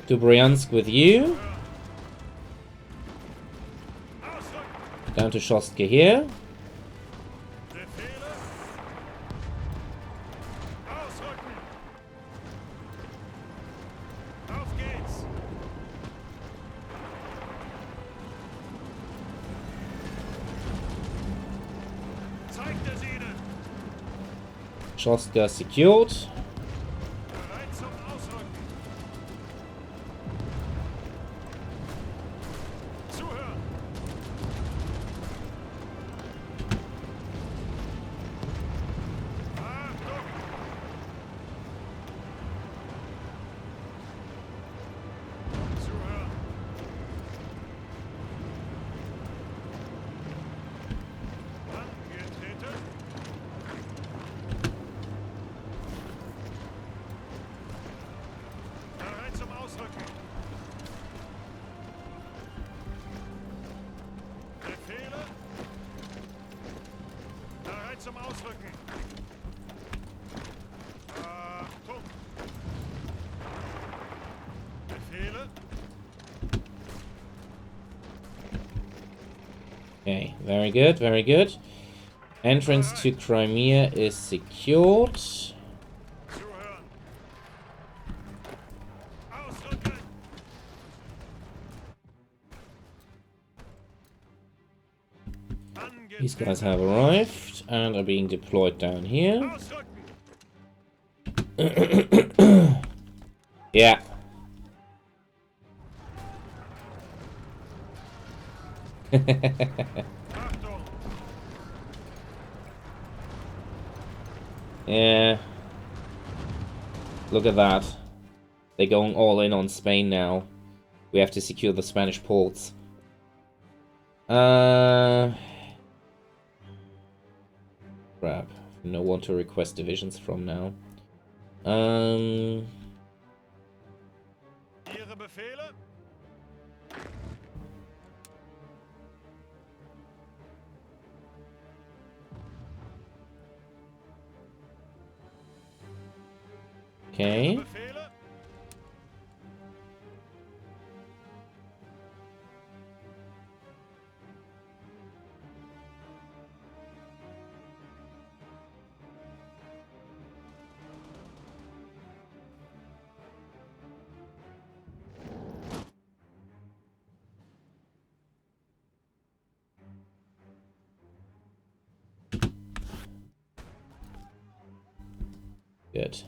To Bryansk with you. Down to Shostka here. Shostka secured. Okay, very good, very good. Entrance to Crimea is secured. These guys have arrived and are being deployed down here. Yeah. Yeah. Look at that. They're going all in on Spain now. We have to secure the Spanish ports. Crap. No one to request divisions from now. Okay. Good.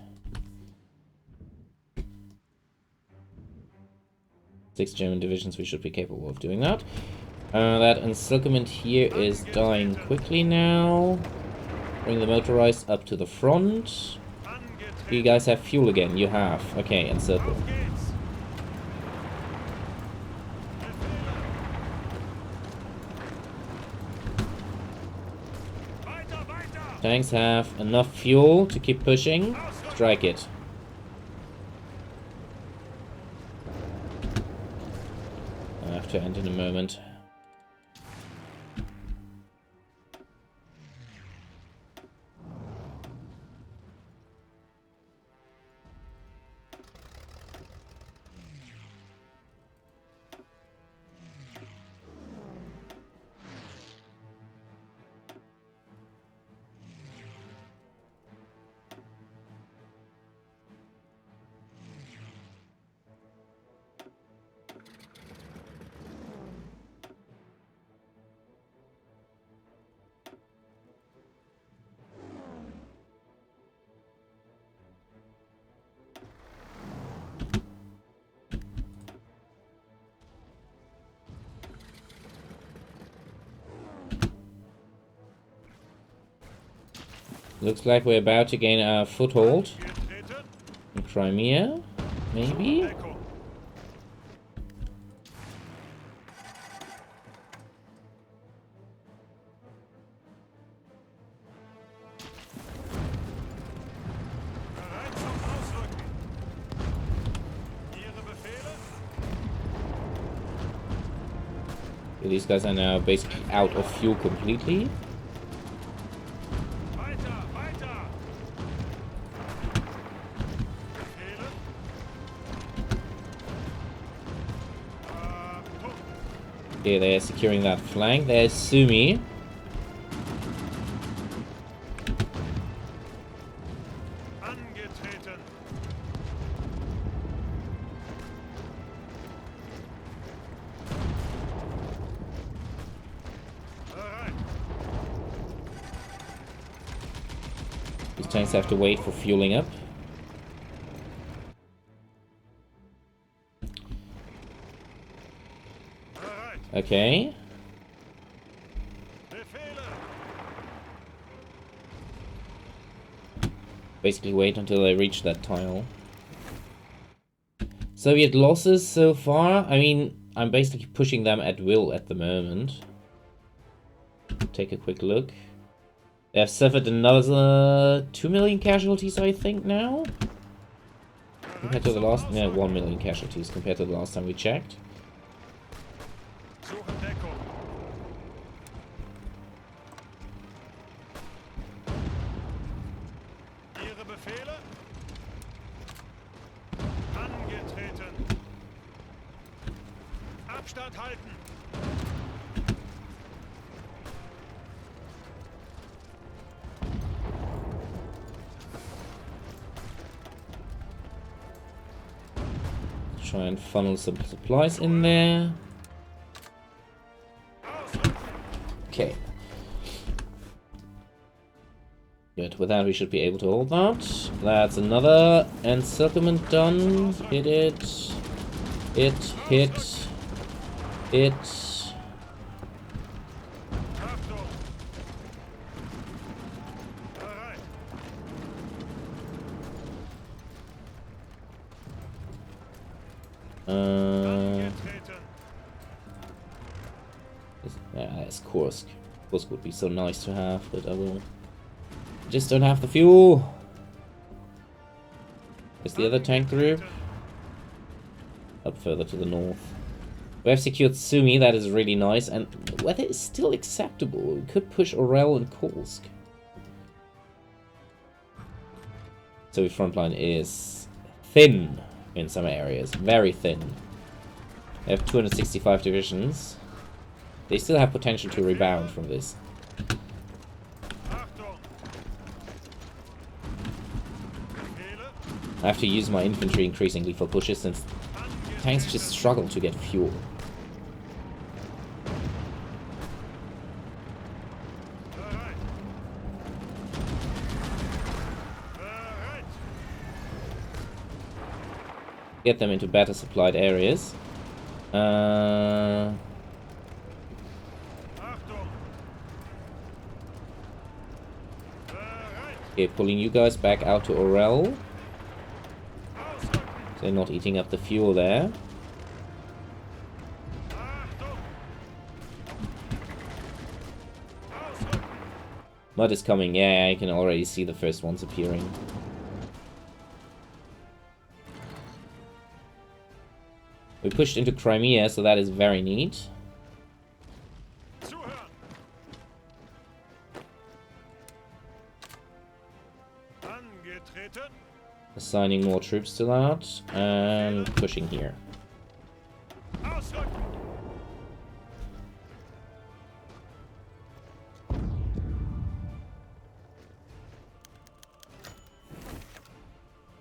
6 German divisions, we should be capable of doing that. That encirclement here is dying quickly now. Bring the motorized up to the front. Do you guys have fuel again? You have. Okay, encircle. Auf geht's. Weiter, weiter. Tanks have enough fuel to keep pushing. Strike it. I have to end in a moment. Looks like we're about to gain a foothold Angetreten. in Crimea, maybe? Deckung. Bereit zum Ausrücken. Ihre Befehle? These guys are now basically out of fuel completely. Weiter, weiter. Befehle? Punkt. Okay, they're securing that flank. There's Sumi. Angetreten. Bereit. These tanks have to wait for fueling up. Bereit. Okay. Befehle. Basically wait until they reach that tile. Soviet losses so far. I mean, I'm basically pushing them at will at the moment. Take a quick look. They have suffered another 2 million casualties, I think, now. Compared to the last... Yeah, 1 million casualties compared to the last time we checked. Suchen Deckung. Ihre Befehle? Angetreten. Abstand halten. Try and funnel some supplies in there. Ausrücken. Okay. Good. With that, we should be able to hold that. That's another encirclement done. Hit it. Hit. Hit. Hit. Achtung. Bereit. Angetreten. It's Kursk. Kursk would be so nice to have, but I will. Just don't have the fuel. Is the other tank group? Up further to the north. We have secured Sumi, that is really nice, and weather is still acceptable. We could push Orel and Kursk. So the front line is thin in some areas, very thin. They have 265 divisions. They still have potential to rebound from this. Achtung. Befehle? I have to use my infantry increasingly for pushes since tanks just struggle to get fuel. Bereit. Bereit. get them into better supplied areas. Achtung! Bereit! Okay, pulling you guys back out to Orel. Ausrücken! They're not eating up the fuel there. Achtung! Ausrücken! Mud is coming. Yeah, I can already see the first ones appearing. We pushed into Crimea, so that is very neat. Zuhören! Angetreten! Assigning more troops to that. And pushing here. Ausrücken!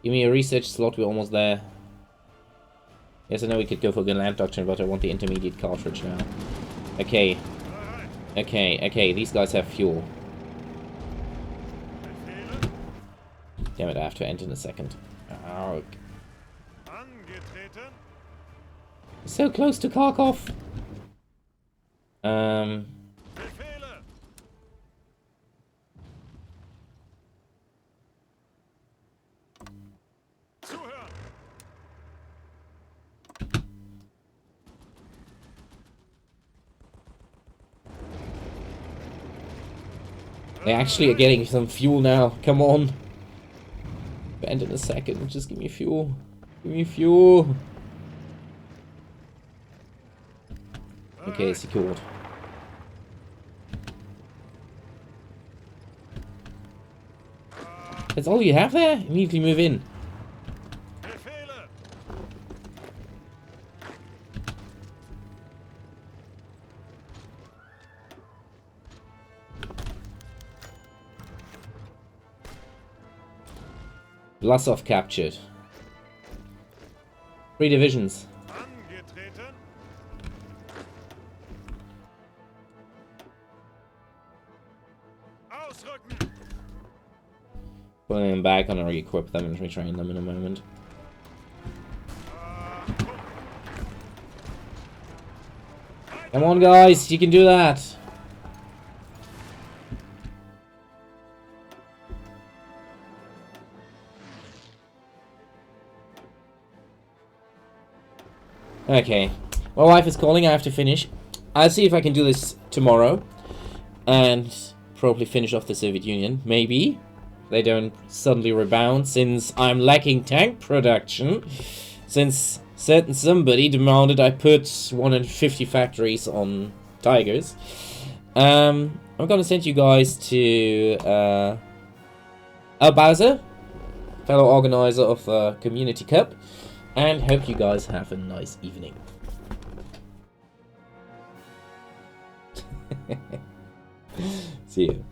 Give me a research slot, we're almost there. Yes, I know we could go for the land doctrine, but I want the intermediate cartridge now. Okay, Bereit! okay, these guys have fuel. Befehle! Damn it, I have to end in a second. Oh, Angetreten! so close to Kharkov. Befehle! Zuhören! They actually are getting some fuel now. Come on. End in a second. Just give me fuel. Give me fuel. Okay, secured. That's all you have there? Immediately move in. Befehle! Vlasov captured. 3 divisions. Angetreten! Ausrücken! Pulling them back, I'm gonna re-equip them and retrain them in a moment. Achtung! Come on, guys, you can do that. Okay, my wife is calling, I have to finish. I'll see if I can do this tomorrow. And probably finish off the Soviet Union. Maybe. They don't suddenly rebound since I'm lacking tank production. Since certain somebody demanded I put 150 factories on Tigers. I'm gonna send you guys to Al Bowser, fellow organizer of the Community Cup. And hope you guys have a nice evening. See you.